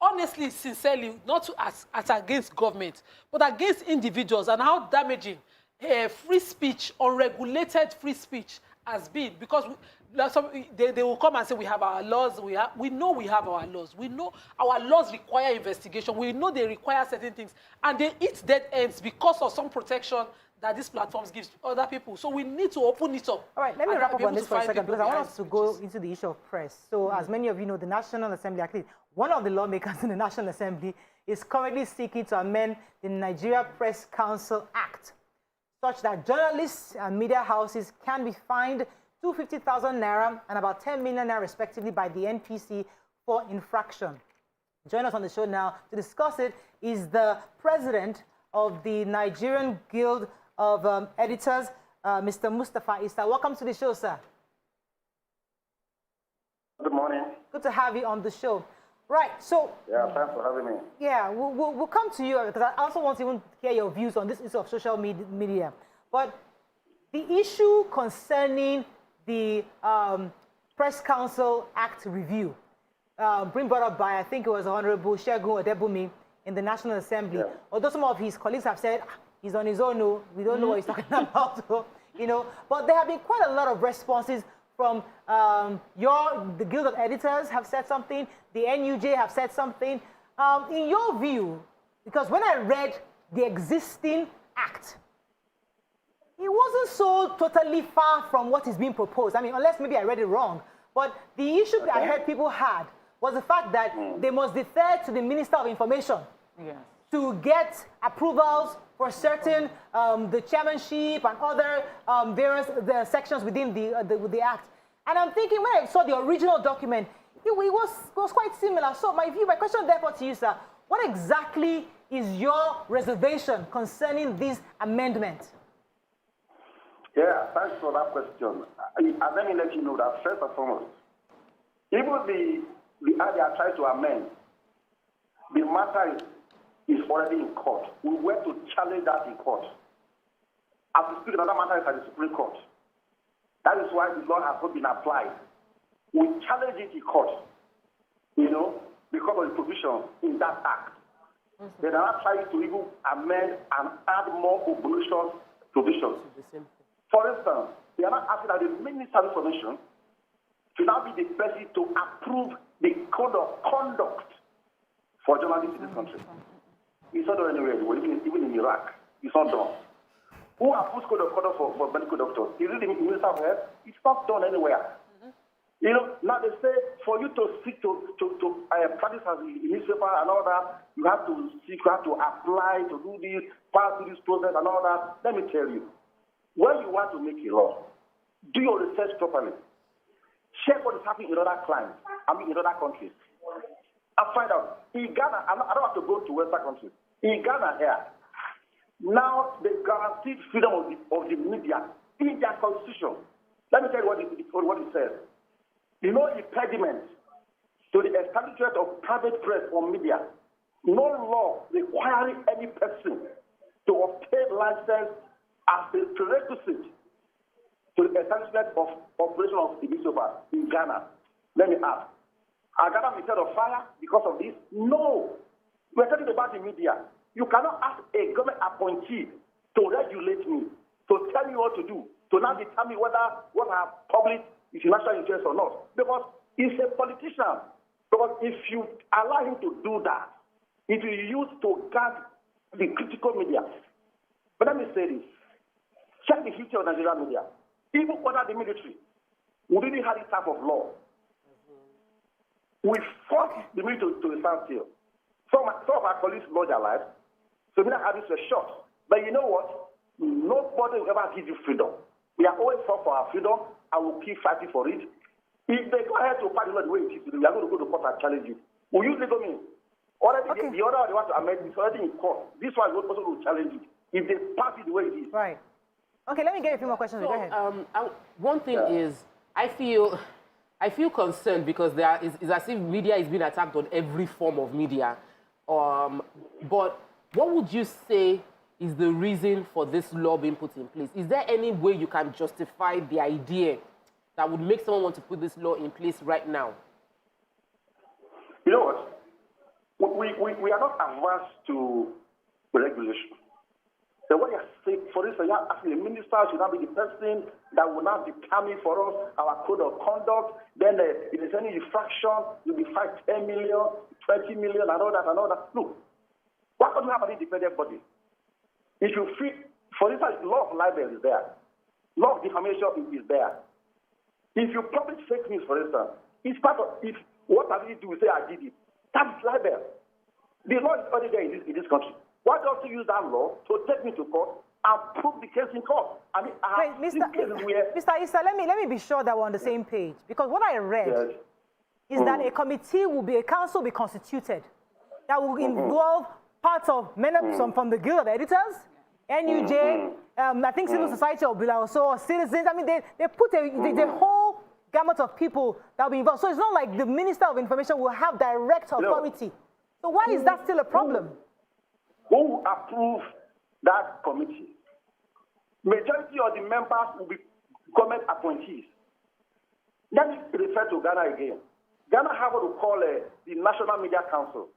Speaker 3: honestly, sincerely, not to as against government, but against individuals, and how damaging free speech, unregulated free speech has been. Because they will come and say, we have our laws, we know we have our laws. We know our laws require investigation. We know they require certain things. And they eat dead ends because of some protection that these platforms give other people. So we need to open it up.
Speaker 1: All right, let me wrap up on this for a second, because I want us to go into the issue of press. So as many of you know, the National Assembly, at least one of the lawmakers in the National Assembly, is currently seeking to amend the Nigeria Press Council Act, such that journalists and media houses can be fined 250,000 naira and about 10 million naira respectively by the NPC for infraction. Join us on the show now to discuss it is the president of the Nigerian Guild of Editors, Mr. Mustafa Issa. Welcome to the show, sir.
Speaker 5: Good morning.
Speaker 1: Good to have you on the show. Right, so...
Speaker 5: Yeah, thanks for having me.
Speaker 1: Yeah, we'll come to you, because I also want to even hear your views on this issue of social media. But the issue concerning the Press Council Act review, brought up by, I think it was Honorable Shegun Odebumi in the National Assembly. Yeah. Although some of his colleagues have said, he's on his own, no, we don't know what he's talking about, But there have been quite a lot of responses from the Guild of Editors have said something, the NUJ have said something. In your view, because when I read the existing act, it wasn't so totally far from what is being proposed. I mean, unless maybe I read it wrong. But the issue that I heard people had was the fact that they must defer to the Minister of Information to get approvals for certain, the chairmanship and other various sections within the act. And I'm thinking, when I saw the original document, it was quite similar. So my question therefore to you, sir, what exactly is your reservation concerning this amendment?
Speaker 5: Yeah, thanks for that question. And let me let you know that first and foremost, even the idea I tried to amend, the matter is already in court. We went to challenge that in court. As we speak, another matter is at the Supreme Court. That is why the law has not been applied. We challenge it in court, because of the provision in that act. They are not trying to even amend and add more onerous provisions. For instance, they are not asking that the Minister of Information should now be the person to approve the code of conduct for journalists in this country. It's not done anywhere, even in Iraq. It's not done. Who approves code of conduct for medical doctors? Is it the Minister of Health? It's not done anywhere. Now they say for you to seek to practice as a newspaper and all that, you have to seek, you have to apply to do this, pass through this process and all that. Let me tell you, when you want to make a law, do your research properly. Check what is happening in other clients, in other countries. And find out. In Ghana, I don't have to go to Western countries. In Ghana here, now they guaranteed freedom of the media in their constitution. Let me tell you what it says. Impediment to the establishment of private press or media. No law requiring any person to obtain license as a prerequisite to the establishment of operation of the newspaper in Ghana. Let me ask. Are Ghana minister of fire because of this? No. We're talking about the media. You cannot ask a government appointee to regulate me, to tell me what to do, to now determine whether what I have published is in national interest or not. Because he's a politician. Because if you allow him to do that, it will be used to guard the critical media. But let me say this. Check the history of Nigerian media. Even under the military, we didn't have this type of law. We forced the military to stand still. Some of our colleagues lost their lives. So we have this shot. But you know what? Nobody will ever give you freedom. We are always fought for our freedom, and we'll keep fighting for it. If they go ahead to fight the way it is, we are going to go to court and challenge you. We use legal means. Already, the order they want to amend is already in court. This one is also going to challenge it. If they pass it the way it is.
Speaker 1: Right. Okay, let me get a few more questions.
Speaker 2: So,
Speaker 1: go ahead.
Speaker 2: One thing is, I feel concerned because it's as if media is being attacked on every form of media. But what would you say is the reason for this law being put in place? Is there any way you can justify the idea that would make someone want to put this law in place right now?
Speaker 5: You know what? We are not averse to regulation. So what you're saying, for instance, you're asking the minister should not be the person that will not determine for us our code of conduct. Then if there's any infraction, you'll be fined 10 million, 20 million, and all that, and all that. Look, why can't you have an independent body? If you feel, for instance, law of libel is there. Law of defamation is there. If you publish fake news, for instance, it's part of, if what I really do is say I did it, that's libel. The law is already there in this country. Why don't you use that law to take me to court and prove the case in court? I mean,
Speaker 1: Mr. Issa, let me be sure that we're on the same page. Because what I read is that a committee a council will be constituted that will involve parts of some from the Guild of Editors, NUJ, I think civil society will also citizens. I mean, they put the whole gamut of people that will be involved. So it's not like the Minister of Information will have direct authority. So why is that still a problem?
Speaker 5: Who approve that committee? Majority of the members will be government appointees. Let me refer to Ghana again. Ghana have what we call the National Media Council.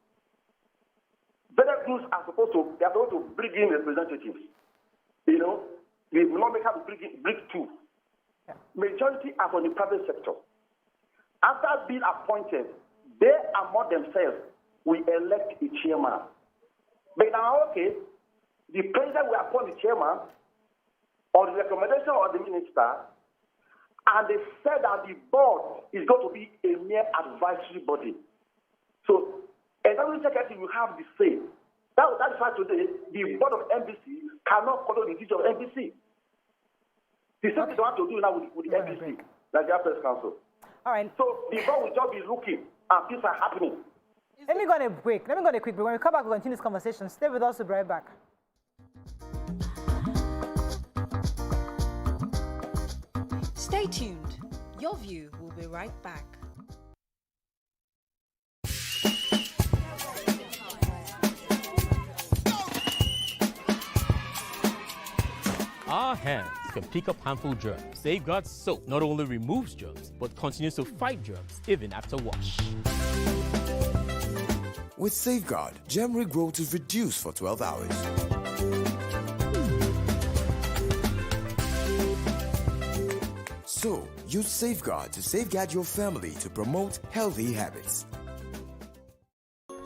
Speaker 5: Better groups are supposed to bring in representatives. You know, the lawmakers will bring two. Majority are from the private sector. After being appointed, they among themselves will elect a chairman. But now, okay, the president will appoint the chairman on the recommendation of the minister, and they said that the board is going to be a mere advisory body. So, executive secretary will have the say. That's why today, the board of NBC cannot follow the decision of NBC. The same thing they want to do now with the NBC, Nigeria Press Council.
Speaker 1: All right.
Speaker 5: So, the board will just be looking, and things are happening.
Speaker 1: Let me go on a break. Let me go on a quick break. When we come back, we'll continue this conversation. Stay with us. We'll be right back.
Speaker 6: Stay tuned. Your view will be right back.
Speaker 15: Our hands can pick up harmful germs. Safeguard soap not only removes germs, but continues to fight germs even after wash.
Speaker 16: With Safeguard, germ regrowth is reduced for 12 hours. So, use Safeguard to safeguard your family to promote healthy habits.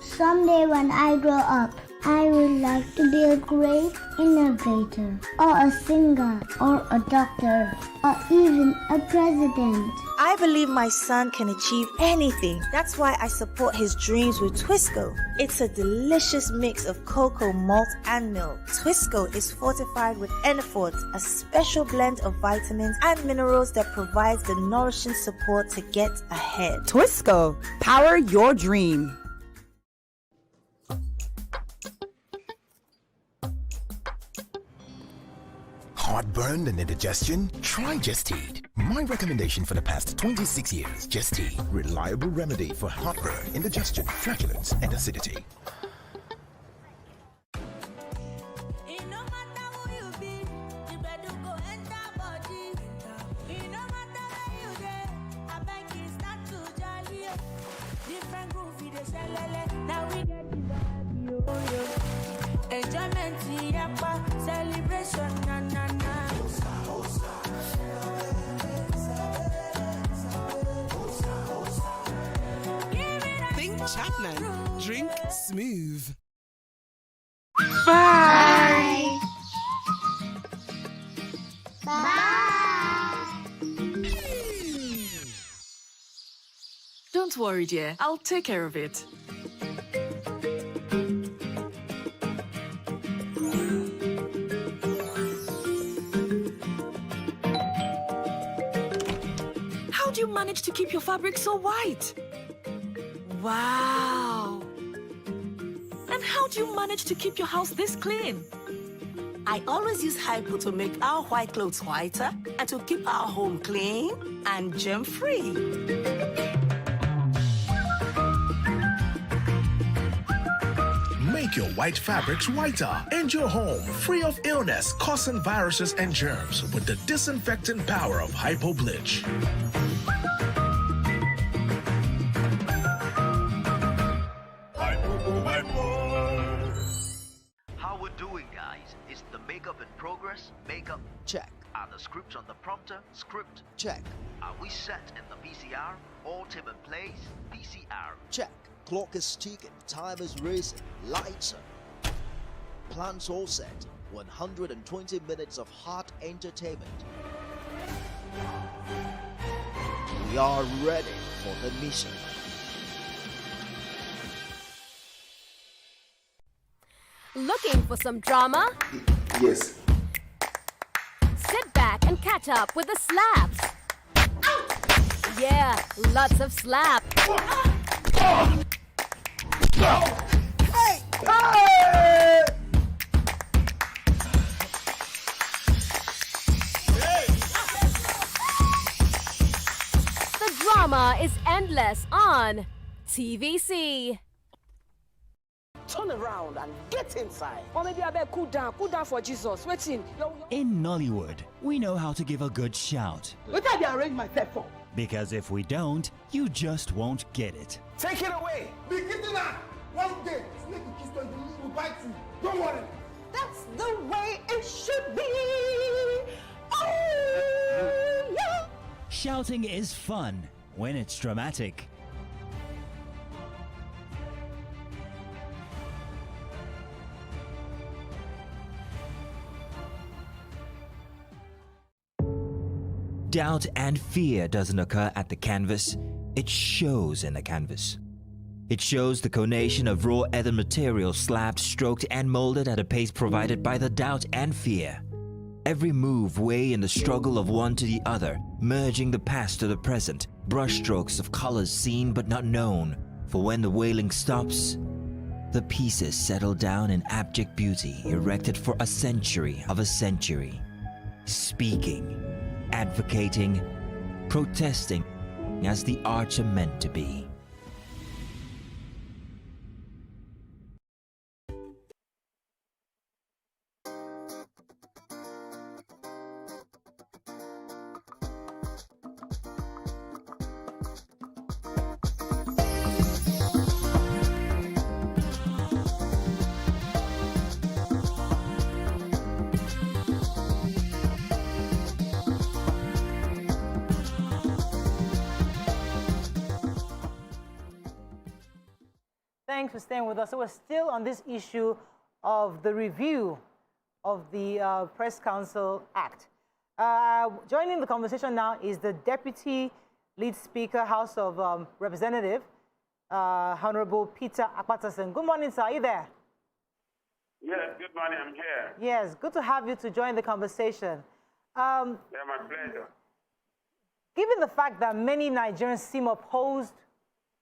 Speaker 10: Someday when I grow up, I would like to be a great innovator, or a singer, or a doctor, or even a president.
Speaker 13: I believe my son can achieve anything. That's why I support his dreams with Twisco. It's a delicious mix of cocoa, malt, and milk. Twisco is fortified with Enafort, a special blend of vitamins and minerals that provides the nourishing support to get ahead.
Speaker 18: Twisco, power your dream.
Speaker 21: Heartburn and indigestion? Try Gestede. My recommendation for the past 26 years. Gestede. Reliable remedy for heartburn, indigestion, flatulence, and acidity.
Speaker 26: Enjoyment, celebration, na na na.
Speaker 21: Think Chapman. Drink smooth.
Speaker 10: Bye. Bye.
Speaker 19: Don't worry, dear. I'll take care of it. How do you manage to keep your fabric so white? Wow! And how do you manage to keep your house this clean?
Speaker 27: I always use Hypo to make our white clothes whiter and to keep our home clean and germ-free.
Speaker 21: Make your white fabrics whiter and your home free of illness causing viruses and germs with the disinfecting power of Hypo Bleach.
Speaker 7: cameras? Makeup?
Speaker 8: Check.
Speaker 7: Are the scripts on the prompter? Script?
Speaker 8: Check.
Speaker 7: Are we set in the VCR? All team in place? VCR.
Speaker 8: Check. Clock is ticking, time is racing, lights on. Plans all set. 120 minutes of hot entertainment. We are ready for the mission.
Speaker 9: Looking for some drama?
Speaker 20: Yes.
Speaker 9: Sit back and catch up with the slaps. Yeah, lots of slap. The drama is endless on TVC.
Speaker 22: Turn around and get inside. Or maybe I better cool down for Jesus. Waiting.
Speaker 23: In Nollywood, we know how to give a good shout.
Speaker 22: What did I arrange myself for?
Speaker 23: Because if we don't, you just won't get it.
Speaker 22: Take it away.
Speaker 20: Be kidding her. One day, snake will kiss you and will bite you. Don't worry.
Speaker 22: That's the way it should be. Oh, yeah.
Speaker 23: Shouting is fun when it's dramatic. Doubt and fear doesn't occur at the canvas, it shows in the canvas. It shows the conation of raw earthen material slabbed, stroked and molded at a pace provided by the doubt and fear. Every move weigh in the struggle of one to the other, merging the past to the present, brushstrokes of colors seen but not known. For when the wailing stops, the pieces settle down in abject beauty erected for a century of a century. Speaking, advocating, protesting as the arts are meant to be.
Speaker 1: Thanks for staying with us. So we're still on this issue of the review of the Press Council Act. Joining the conversation now is the Deputy Lead Speaker, House of Representative, Honorable Peter Akpatasen. Good morning, sir. Are you there?
Speaker 25: Yes, good morning. I'm here.
Speaker 1: Yes, good to have you to join the conversation.
Speaker 25: Yeah, my pleasure.
Speaker 1: Given the fact that many Nigerians seem opposed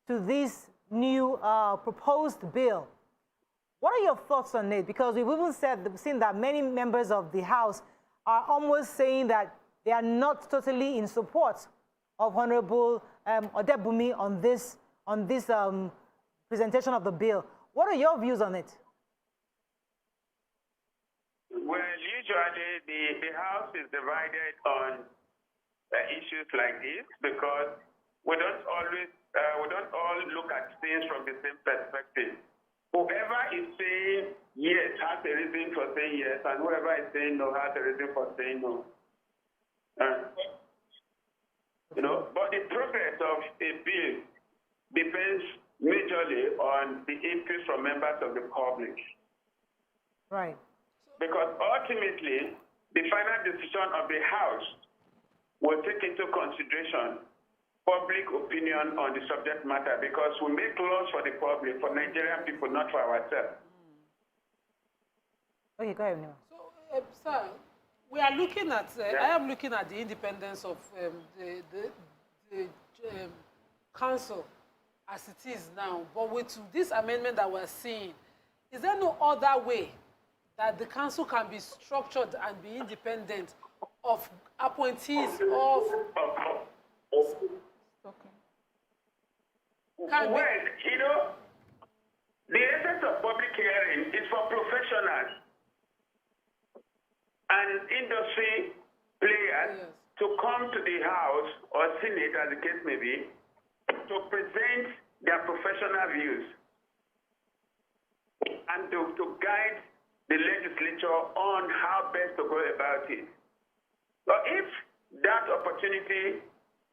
Speaker 1: to this new proposed bill, what are your thoughts on it? Because we've even seen that many members of the House are almost saying that they are not totally in support of Honorable Odebumi on this presentation of the bill. What are your views on it?
Speaker 25: Well, usually the House is divided on issues like this because we don't all look at things from the same perspective. Whoever is saying yes has a reason for saying yes, and whoever is saying no has a reason for saying no. But the progress of a bill depends majorly on the input from members of the public.
Speaker 1: Right.
Speaker 25: Because ultimately, the final decision of the House will take into consideration public opinion on the subject matter, because we make laws for the public, for Nigerian people, not for ourselves.
Speaker 1: Okay, go ahead, Nima.
Speaker 3: So, sir, we are looking at, I am looking at the independence of the council as it is now. But with this amendment that we're seeing, is there no other way that the council can be structured and be independent of appointees of...
Speaker 25: Well, the essence of public hearing is for professionals and industry players to come to the House or Senate, as the case may be, to present their professional views and to guide the legislature on how best to go about it. But if that opportunity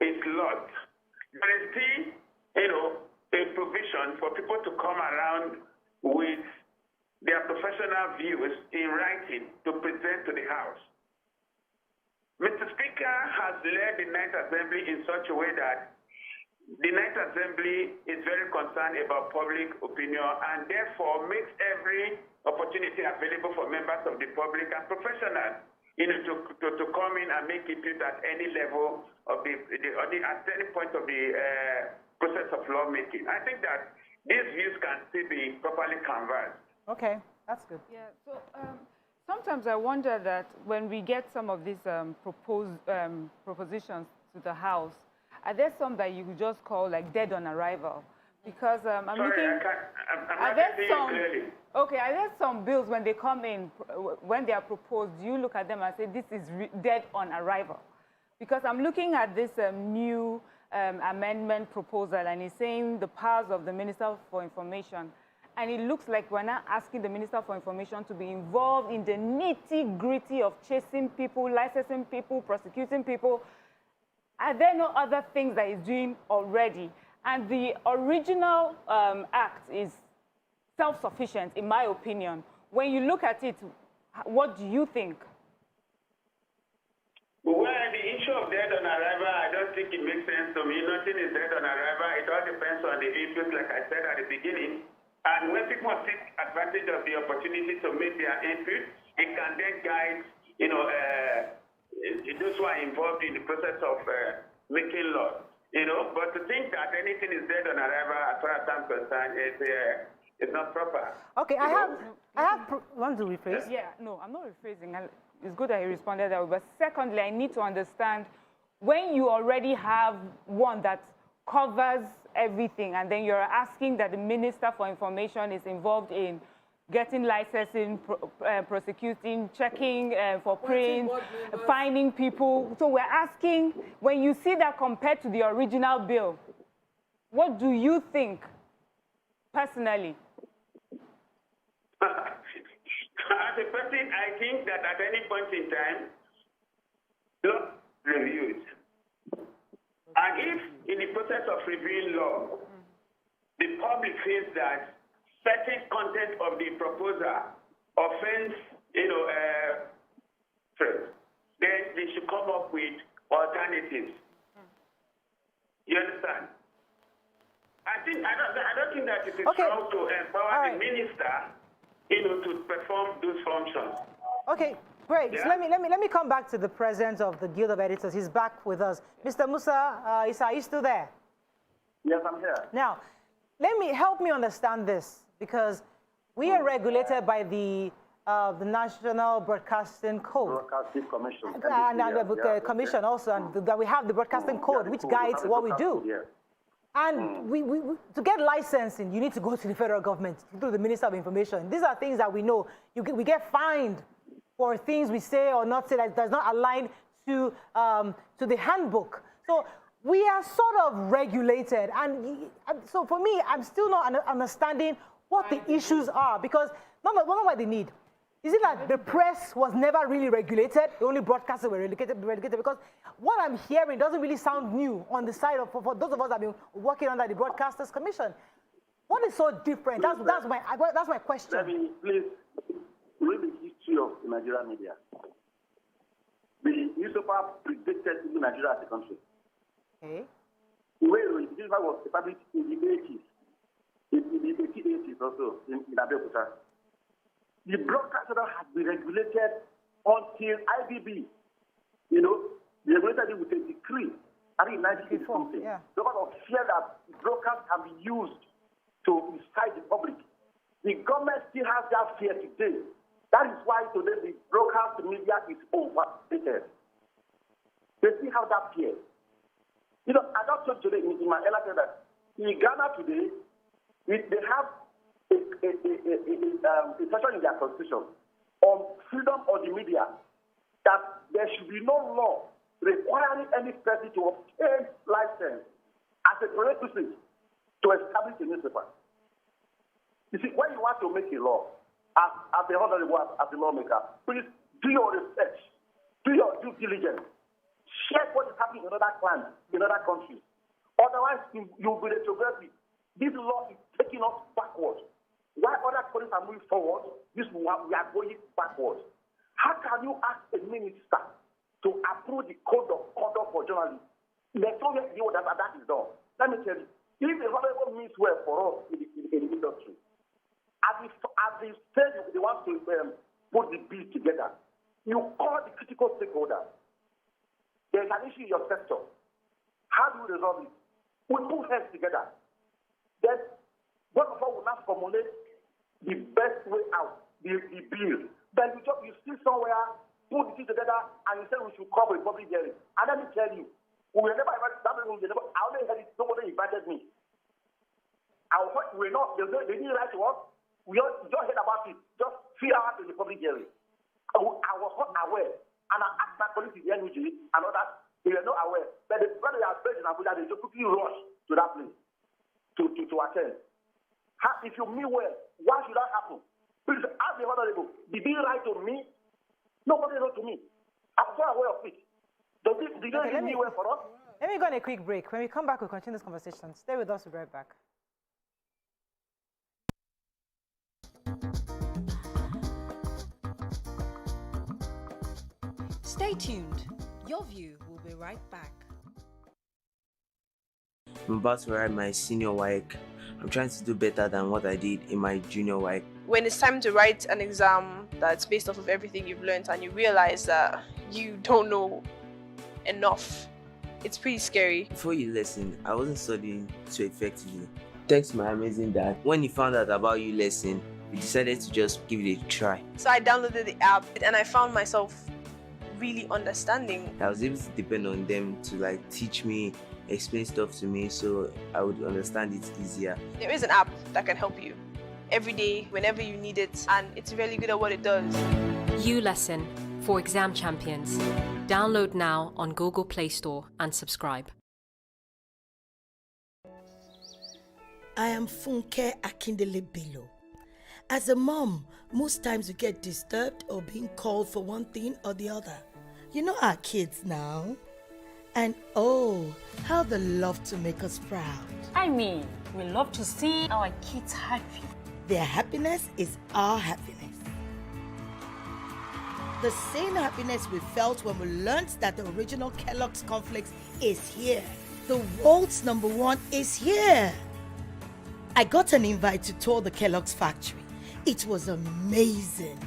Speaker 25: is lost, there is still, a provision for people to come around with their professional views in writing to present to the House. Mr. Speaker has led the Ninth Assembly in such a way that the Ninth Assembly is very concerned about public opinion and therefore makes every opportunity available for members of the public and professionals, to come in and make input at any level of at any point of the process of lawmaking. I think that these views can still be properly canvassed.
Speaker 1: Okay, that's good.
Speaker 2: Yeah. So sometimes I wonder that when we get some of these propositions to the House, are there some that you could just call like dead on arrival? Because I'm looking. Are there some bills when they come in, when they are proposed, you look at them and say this is dead on arrival? Because I'm looking at this new amendment proposal, and it's saying the powers of the Minister for Information, and it looks like we're not asking the Minister for Information to be involved in the nitty-gritty of chasing people, licensing people, prosecuting people. Are there no other things that he's doing already? And the original act is self-sufficient, in my opinion. When you look at it, what do you think?
Speaker 25: Well, the issue of dead on arrival, I don't think it makes sense to me. Nothing is dead on arrival. It all depends on the issues, like I said at the beginning. And when people take advantage of the opportunity to make their input, it can then guide, those who are involved in the process of making law. But to think that anything is dead on arrival, as far as I'm concerned, it's not proper.
Speaker 1: Okay, I want to rephrase?
Speaker 2: Yeah, no, I'm not rephrasing. It's good that he responded that way. But secondly, I need to understand when you already have one that covers everything, and then you're asking that the Minister for Information is involved in getting licensing, prosecuting, checking for print, finding people. So we're asking, when you see that compared to the original bill, what do you think, personally?
Speaker 25: As a person, I think that at any point in time, law reviews. And if in the process of reviewing law, the public feels that certain content of the proposal offends, then they should come up with alternatives. You understand? I don't think that it is wrong to empower the minister, to perform those functions.
Speaker 1: Okay, great.
Speaker 25: Yeah?
Speaker 1: So let me come back to the president of the Guild of Editors. He's back with us. Mr. Musa Issa, are you still there?
Speaker 5: Yes, I'm here.
Speaker 1: Now, help me understand this, because we are regulated by the National Broadcasting Code.
Speaker 5: Broadcasting Commission.
Speaker 1: And the Commission also, and that we have the Broadcasting Code, which guides what we do.
Speaker 5: Yeah.
Speaker 1: And we to get licensing, you need to go to the federal government, to the Minister of Information. These are things that we know. We get fined for things we say or not say that does not align to the handbook. So we are sort of regulated. And so for me, I'm still not understanding what the issues are, because not what they need. Is it that the press was never really regulated? The only broadcasters were regulated? Because what I'm hearing doesn't really sound new on the side of, for those of us that have been working under the Broadcasters Commission. What is so different? That's my question.
Speaker 5: Let me please read the history of the Nigerian media. The newspaper predated even Nigeria as a country.
Speaker 1: Okay.
Speaker 5: The way the newspaper was established in the 80s, in the 80s also, in Abeokuta. The broadcaster has been regulated until IBB, the regulated it with a decree, I think 1980 something. Yeah. Because of fear that broadcast can be used to incite the public. The government still has that fear today. That is why today the broadcast media is overrated. They still have that fear. I just told today in my earlier that in Ghana today, they have a section in their constitution on freedom of the media, that there should be no law requiring any person to obtain license as a prerequisite to establish a newspaper. You see, when you want to make a law, as the honorable, as the lawmaker, please do your research, do your due diligence, check what is happening in other clans, in other countries. Otherwise, you'll be retrogressive. This law is taking us backwards. While other countries are moving forward, we are going backwards. How can you ask a minister to approve the code of conduct for journalists? Let's not hear what that is done. Let me tell you, if the honorable means well for us in the industry, at the stage they want to put the bill together, you call the critical stakeholders. There's an issue in your sector. How do we resolve it? We put heads together. Then, both of us will now formulate the best way out, the bill. Then you see somewhere, put the thing together, and you say we should cover a public hearing. And let me tell you, we were never invited. I only heard it, nobody invited me. They didn't write to us. We just heard about it just 3 hours in the public hearing. I was not aware. And I asked my colleagues in the NUG and others, they were not aware. But when they are based in Abuja, they just quickly rush to that place to attend. If you mean well, why should that happen? Please ask the honorable, did he write to me? Nobody wrote to me. I'm so aware of it. Did they mean well for us?
Speaker 1: Let me go on a quick break. When we come back, we'll continue this conversation. Stay with us, we'll be right back.
Speaker 4: Stay tuned. Your view will be right back.
Speaker 6: I'm about to write my senior WAEC. I'm trying to do better than what I did in my junior WAEC.
Speaker 11: When it's time to write an exam that's based off of everything you've learned and you realize that you don't know enough, it's pretty scary.
Speaker 6: Before you listen, I wasn't studying so effectively. Thanks to my amazing dad. When he found out about you lesson, we decided to just give it a try.
Speaker 11: So I downloaded the app and I found myself really understanding.
Speaker 6: I was able to depend on them to teach me, explain stuff to me so I would understand it easier.
Speaker 11: There is an app that can help you every day, whenever you need it, and it's really good at what it does.
Speaker 4: U-Lesson for exam champions. Download now on Google Play Store and subscribe.
Speaker 12: I am Funke Akindele Bello. As a mom, most times we get disturbed or being called for one thing or the other. You know our kids now. And oh, how they love to make us proud.
Speaker 14: I mean, we love to see our kids happy.
Speaker 12: Their happiness is our happiness. The same happiness we felt when we learned that the original Kellogg's cornflakes is here. The world's #1 is here. I got an invite to tour the Kellogg's factory. It was amazing.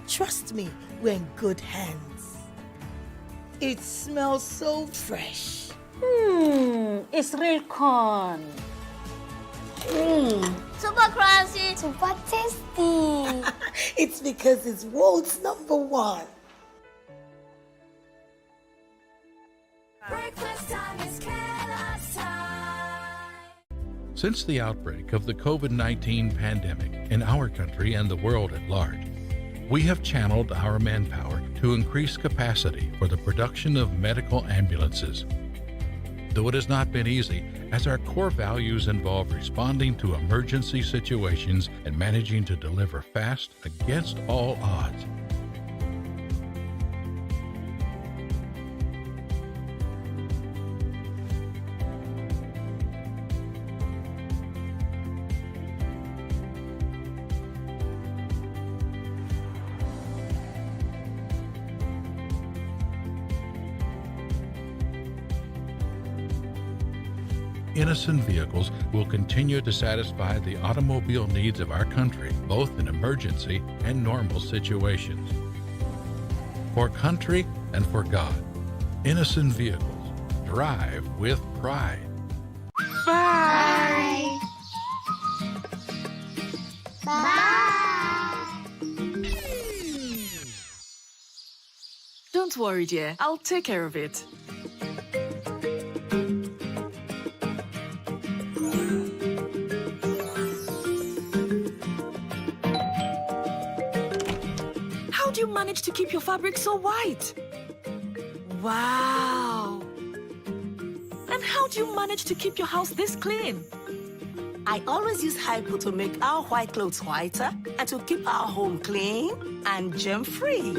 Speaker 12: Trust me, we're in good hands. It smells so fresh.
Speaker 14: It's real corn.
Speaker 10: Super crunchy, super tasty.
Speaker 12: It's because it's world's #1.
Speaker 26: Breakfast time is Kellogg's time.
Speaker 17: Since the outbreak of the COVID-19 pandemic in our country and the world at large, we have channeled our manpower to increase capacity for the production of medical ambulances. Though it has not been easy, as our core values involve responding to emergency situations and managing to deliver fast against all odds. Innocent vehicles will continue to satisfy the automobile needs of our country, both in emergency and normal situations. For country and for God, innocent vehicles drive with pride.
Speaker 10: Bye. Bye.
Speaker 19: Don't worry, dear. I'll take care of it. How do you manage to keep your fabric so white? Wow! And how do you manage to keep your house this clean? I always use Hypo to make our white clothes whiter and to keep our home clean and germ-free.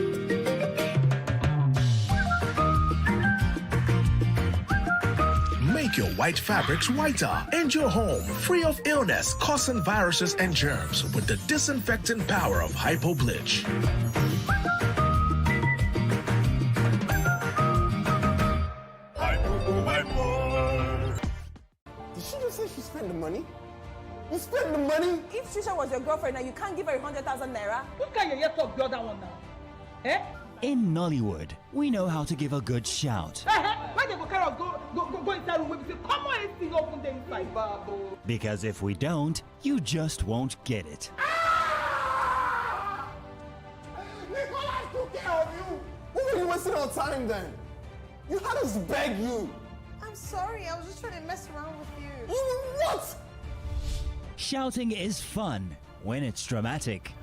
Speaker 13: Make your white fabrics whiter and your home free of illness causing viruses and germs with the disinfecting power of Hypo Bleach.
Speaker 20: Did she just say she spent the money? You spent the money?
Speaker 15: If Trisha was your girlfriend and you can't give her 100,000 naira,
Speaker 16: what can you yet talk the other one now? Eh?
Speaker 23: In Nollywood, we know how to give a good shout.
Speaker 16: Why they go carry us go inside room and say, come on, anything open the inside, Babo?
Speaker 23: Because if we don't, you just won't get it.
Speaker 20: Nicholas took care of you. What were you wasting our time then? You had us beg you.
Speaker 15: I'm sorry. I was just trying to mess around with you.
Speaker 20: You what?
Speaker 23: Shouting is fun when it's dramatic.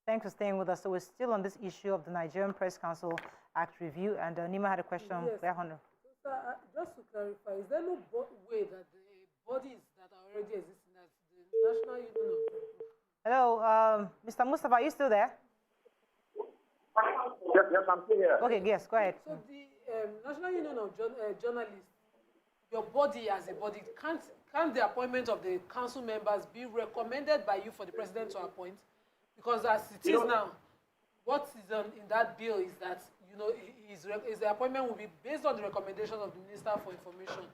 Speaker 1: Thanks for staying with us. So we're still on this issue of the Nigerian Press Council Act review, and Nima had a question.
Speaker 3: Yes.
Speaker 1: There, Honor.
Speaker 3: So, just to clarify, is there no way that the bodies that are already existing, as the National Union of...
Speaker 1: Hello, Mr. Mustafa, are you still there?
Speaker 5: Yes, I'm still here.
Speaker 1: Okay, yes, go ahead.
Speaker 3: So the National Union of Journalists, your body as a body, can't the appointment of the council members be recommended by you for the president to appoint? Because as it is now, what is in that bill is that, his appointment will be based on the recommendation of the Minister for Information.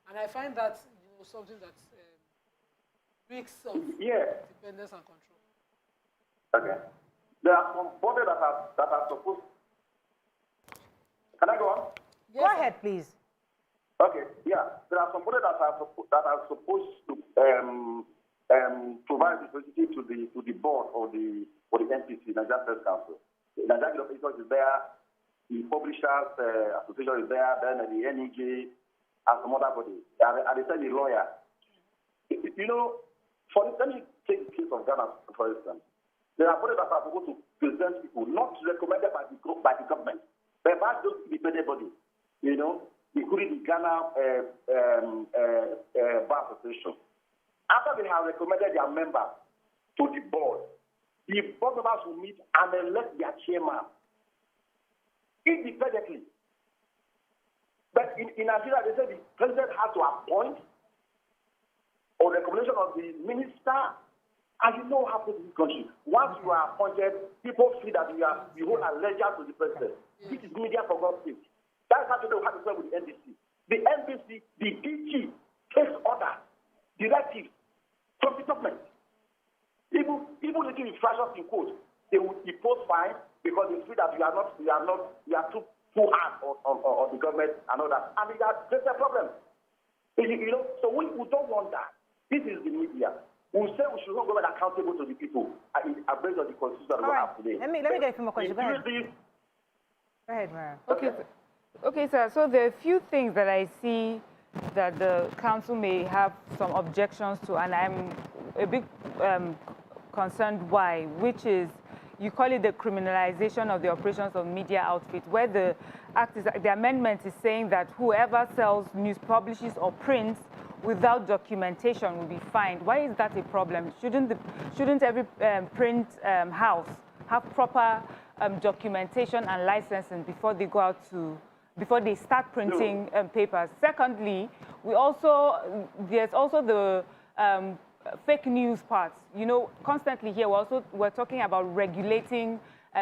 Speaker 3: And I find that, something that reeks of independence and control.
Speaker 5: Okay. There are some bodies that are supposed... Can I go on?
Speaker 1: Yes, go ahead, please.
Speaker 5: Okay, yeah. There are some bodies that are supposed to provide the facility to the board or the NPC, Nigeria Press Council. The Nigeria Officers is there, the Publishers Association is there, then the NEJ, and some other bodies. And they said the lawyer. Let me take the case of Ghana, for instance. There are bodies that are supposed to present people, not recommended by the government, but by those independent bodies, including the Ghana Bar Association. After they have recommended their members to the board members will meet and elect their chairman independently. But in Nigeria, they say the president has to appoint on recommendation of the minister. And you know what happens in this country. Once you are appointed, people feel that you hold allegiance to the president. This is media for God's sake. That's how to do what happens with the NBC. The NBC, the DG, takes orders, directives from the government. Even little infractions in quote, they will impose fines because they feel that you are too hard on the government and all that. And there's a problem. So we don't want that. This is the media. We say we should not go accountable to the people based on the constitution that we have today. Let me get a few more questions. Go
Speaker 1: ahead, Mara.
Speaker 2: Okay, sir. So there are a few things that I see that the council may have some objections to, and I'm a bit concerned why, which is you call it the criminalization of the operations of media outfit, where the amendment is saying that whoever sells news, publishes, or prints without documentation will be fined. Why is that a problem? Shouldn't every print house have proper documentation and licensing before they go out before they start printing papers? Secondly, there's also the fake news part. Constantly here we're talking about regulating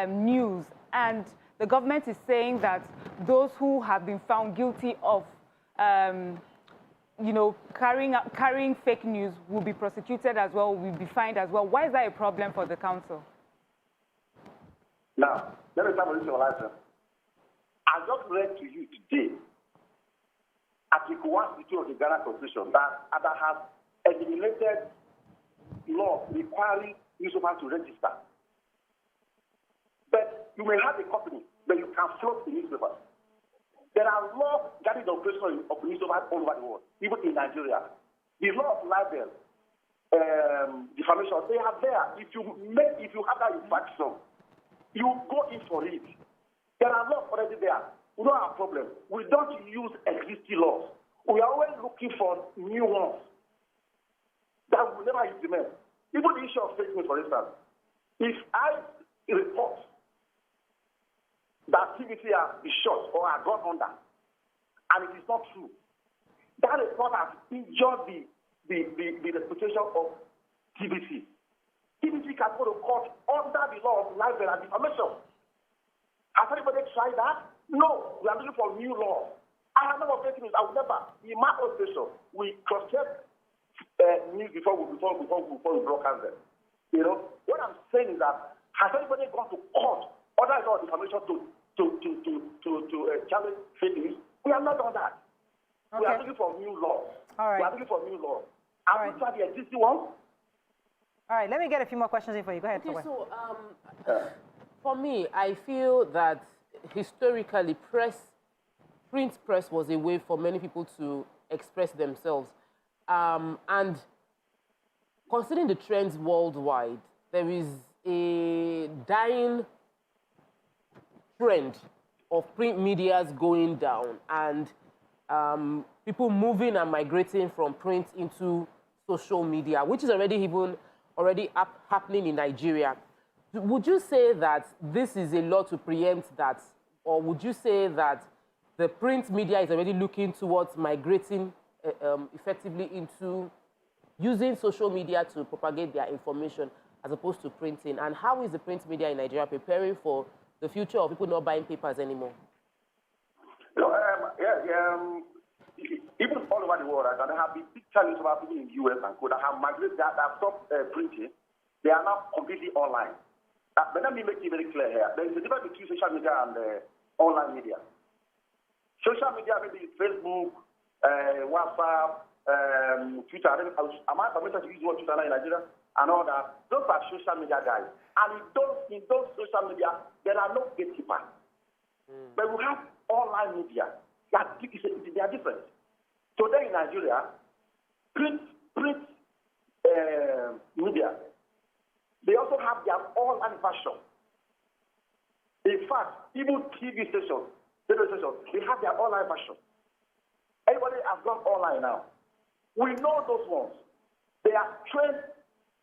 Speaker 2: news, and the government is saying that those who have been found guilty of carrying fake news will be prosecuted as well, will be fined as well. Why is that a problem for the council?
Speaker 5: Now, Let me start with your license. I just read to you today Article 162 of the Ghana Constitution that has eliminated law requiring newspapers to register. But you may have a company, but you can float the newspapers. There are laws guiding the operation of newspapers all over the world, even in Nigeria. The law of libel, defamation, they are there. If you have that infraction, you go in for it. There are laws already there. We don't have a problem. We don't use existing laws. We are always looking for new ones that we will never implement. Even the issue of fake news, for instance. If I report that TVC has been shot or has gone under, and it is not true, that report has injured the reputation of TVC. TVC can go to court under the law of libel and defamation. Has anybody tried that? No. We are looking for new laws. I have never fake news. I will never. In my own station, we cross-check news before we broadcast them. You know, what I'm saying is that has anybody gone to court under the law of defamation to challenge fake news? We have not done that. Okay. We are looking for new laws.
Speaker 1: All right.
Speaker 5: We are looking for new laws. Have we tried the existing ones?
Speaker 1: All right, let me get a few more questions in for you. Go ahead.
Speaker 7: Okay, so for me, I feel that historically print press was a way for many people to express themselves. And considering the trends worldwide, there is a dying trend of print medias going down and people moving and migrating from print into social media, which is already happening in Nigeria. Would you say that this is a law to preempt that, or would you say that the print media is already looking towards migrating effectively into using social media to propagate their information as opposed to printing? And how is the print media in Nigeria preparing for the future of people not buying papers anymore?
Speaker 5: Even all over the world, there have been big challenges about people in the US and that have migrated, that have stopped printing. They are now completely online. But let me make it very clear here. There is a difference between social media and online media. Social media, maybe Facebook, WhatsApp, Twitter. Am I permitted to use one Twitter in Nigeria? And all that. Those are social media guys. And in those social media, there are no gatekeepers. But we have online media. They are different. Today in Nigeria, print media, they also have their online version. In fact, even TV stations, they have their online version. Everybody has gone online now. We know those ones. They are trained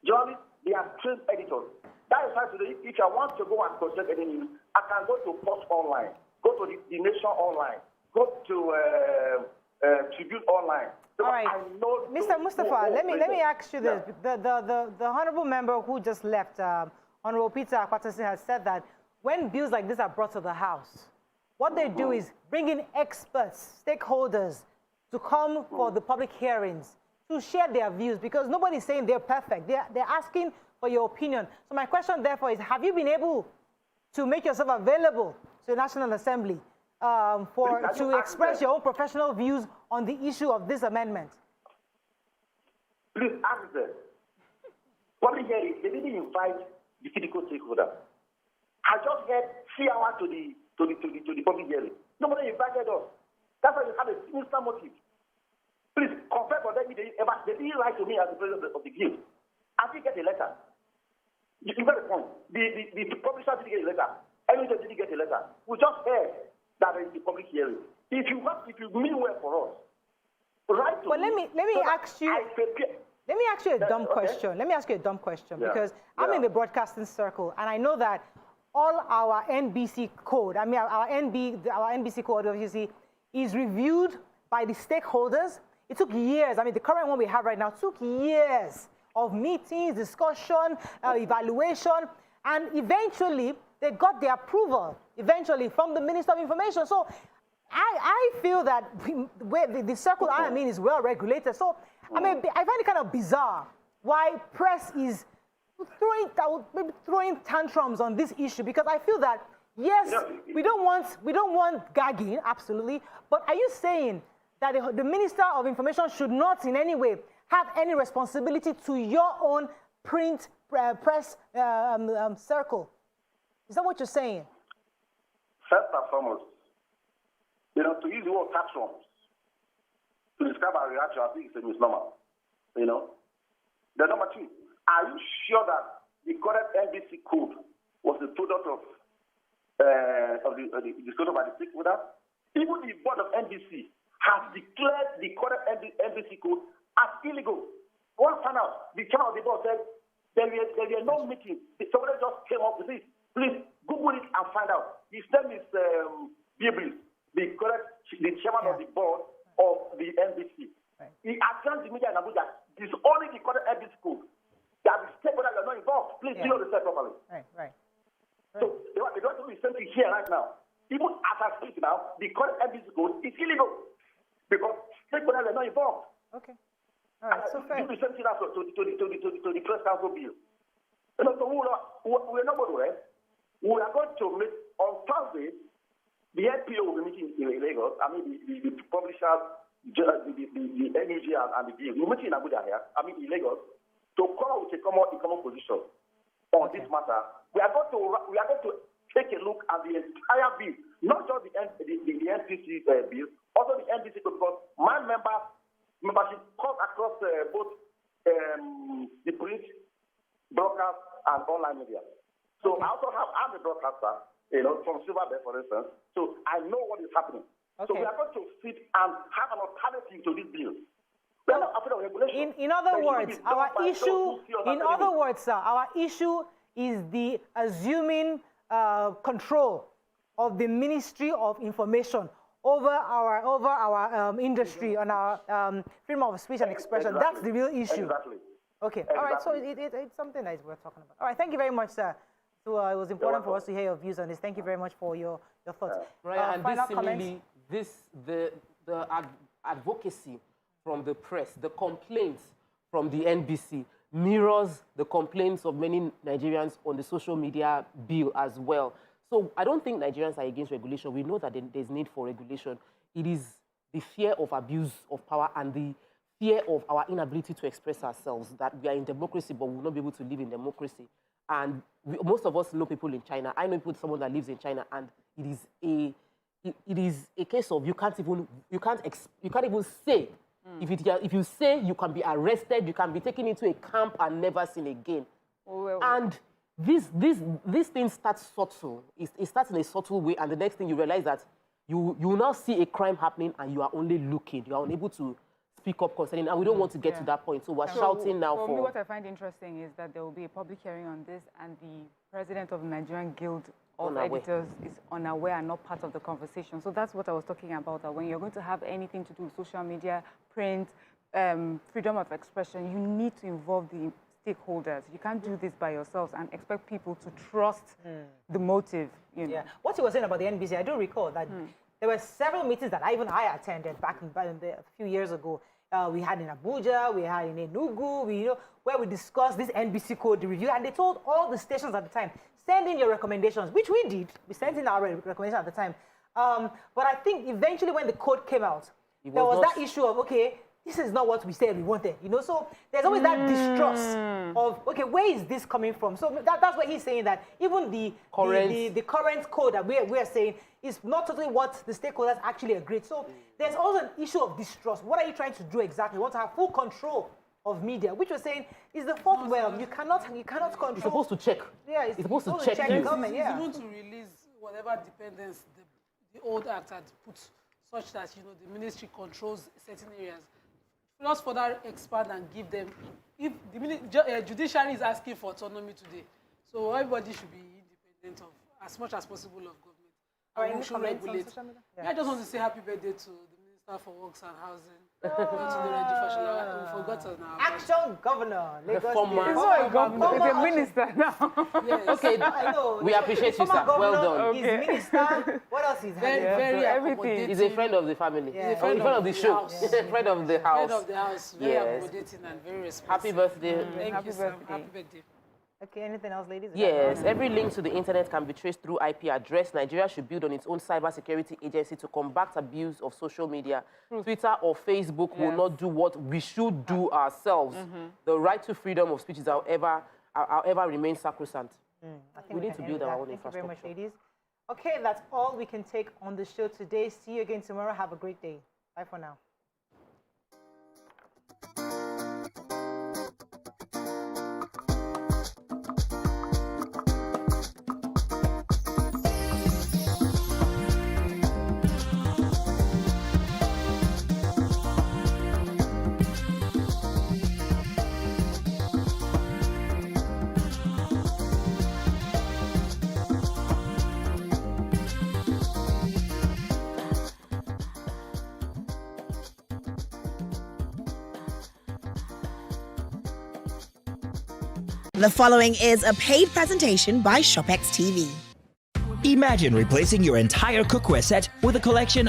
Speaker 5: journalists, they are trained editors. That is why today, if I want to go and consult any news, I can go to Post Online, go to the Nation Online, go to Tribune Online. So
Speaker 1: all right,
Speaker 5: I know
Speaker 1: Mr. Mustafa, let me ask you this. The honorable member who just left, Honorable Peter Akwatasi, has said that when bills like this are brought to the House, what they do is bring in experts, stakeholders, to come for the public hearings, to share their views, because nobody's saying they're perfect. They're asking for your opinion. So my question, therefore, is have you been able to make yourself available to the National Assembly to express your own professional views on the issue of this amendment?
Speaker 5: Please ask them. Public hearing, they didn't invite the critical stakeholder. I just heard 3 hours to the public hearing. Nobody invited us. That's why you have a sinister motive. Please confirm for them they didn't write to me as the president of the guild. I didn't get a letter. You got the point. The publisher didn't get a letter. Anyone didn't get a letter. We just heard that in the public hearing. If you mean well for us, write to
Speaker 1: well,
Speaker 5: me.
Speaker 1: Let me ask you a dumb question. Let me ask you a dumb question because I'm in the broadcasting circle and I know that all our NBC code, our NBC code obviously is reviewed by the stakeholders. It took years. The current one we have right now took years of meetings, discussion, evaluation, and eventually they got the approval from the Minister of Information. So I feel that the circle I am in is well regulated. So I find it kind of bizarre why press is throwing tantrums on this issue, because I feel that Yes, we don't want gagging, absolutely. But are you saying that the Minister of Information should not in any way have any responsibility to your own print press circle? Is that what you're saying?
Speaker 5: First and foremost, to use the word taxons to describe our reaction, I think it's a misnomer. The number two, are you sure that the correct NBC code was the product of the disclosure by the stakeholder? Even the board of NBC has declared the correct NBC code as illegal. One found out, the chairman of the board said there were no meetings. Somebody just came up with this. Please Google it and find out. His name is Biblis, the chairman of the board of the NBC. Right. He addressed the media in Abuja. This is only the correct NBC code. That the stakeholders are not involved. Please do your research properly.
Speaker 1: Right.
Speaker 5: So they want to do the same thing here right now. Even as I speak now, the correct NBC code is illegal because stakeholders are not involved.
Speaker 1: Okay. All right. So fair.
Speaker 5: Do the same thing also to the press council bill. So we're not going to rest. We are going to meet on Thursday. The NPO will be meeting in Lagos. I mean, the publishers, the NUG and the bill. We're meeting in Abuja here. In Lagos, to come out with a common position on this matter. We are going to take a look at the entire bill, not just the NPC bill, also the NBC bill, because my membership cuts across both the print, broadcast, and online media. So I'm a broadcaster, from Silver Bay, for instance. So I know what is happening. Okay. So we are going to sit and have an alternative to this bill. We are not afraid of regulation.
Speaker 1: In other words, our issue is the assuming control of the Ministry of Information over our industry and our freedom of speech and expression. Exactly. That's the real issue.
Speaker 5: Exactly.
Speaker 1: Okay. Exactly. All right. So it's something that is worth talking about. All right. Thank you very much, sir. So it was important for us to hear your views on this. Thank you very much for your thoughts.
Speaker 7: Right. And the advocacy from the press, the complaints from the NBC mirrors the complaints of many Nigerians on the social media bill as well. So I don't think Nigerians are against regulation. We know that there's need for regulation. It is the fear of abuse of power and the fear of our inability to express ourselves, that we are in democracy, but we will not be able to live in democracy. And most of us know people in China. I know someone that lives in China, and it is a case of you can't even say. If you say, you can be arrested, you can be taken into a camp and never seen again. And this thing starts subtle. It starts in a subtle way, and the next thing you realize that you will now see a crime happening, and you are only looking. You are unable to speak up concerning, and we don't want to get to that point. So we're shouting now
Speaker 2: for me, what I find interesting is that there will be a public hearing on this, and the president of the Nigerian Guild of Editors is unaware and not part of the conversation. So that's what I was talking about, that when you're going to have anything to do with social media, print, freedom of expression, you need to involve the stakeholders. You can't do this by yourselves and expect people to trust the motive.
Speaker 1: Yeah. What you were saying about the NBC, I do recall that there were several meetings that I attended back a few years ago. We had in Abuja, we had in Enugu, where we discussed this NBC code review, and they told all the stations at the time, send in your recommendations, which we did. We sent in our recommendations at the time. But I think eventually when the code came out, there was that issue of, okay, this is not what we said we wanted, So there's always that distrust of, okay, where is this coming from? So that's why he's saying that even the current code that we are saying is not totally what the stakeholders actually agreed. So there's also an issue of distrust. What are you trying to do exactly? You want to have full control of media, which we're saying is the fourth realm. You cannot control.
Speaker 7: It's supposed to check.
Speaker 1: Yeah,
Speaker 7: it's supposed to check you.
Speaker 3: It's even to release whatever dependence the old act had put, such that the ministry controls certain areas. Let's further expand and give them. If the judiciary is asking for autonomy today, so everybody should be independent of as much as possible of government. And we should regulate. I just want to say happy birthday to the Minister for Works and Housing. We forgot her now.
Speaker 1: Action Governor.
Speaker 2: He's not a governor. He's a minister now.
Speaker 3: Yes.
Speaker 7: Okay, we appreciate you, sir. Well done.
Speaker 1: Okay. He's minister. What else is
Speaker 3: very
Speaker 7: everything. He's a friend of the family. Yeah. He's a friend of the show. He's a friend of the house.
Speaker 3: Friend of the house. Very accommodating and very responsive.
Speaker 7: Happy birthday.
Speaker 3: Thank you, sir. Happy birthday.
Speaker 1: Okay, anything else, ladies?
Speaker 7: Yes, every link to the internet can be traced through IP address. Nigeria should build on its own cybersecurity agency to combat abuse of social media. Twitter or Facebook will not do what we should do ourselves. The right to freedom of speech is, however, remains sacrosanct. We need to build our own infrastructure.
Speaker 1: Thank you very much, ladies. Okay, that's all we can take on the show today. See you again tomorrow. Have a great day. Bye for now.
Speaker 8: The following is a paid presentation by ShopX TV.
Speaker 23: Imagine replacing your entire cookware set with a collection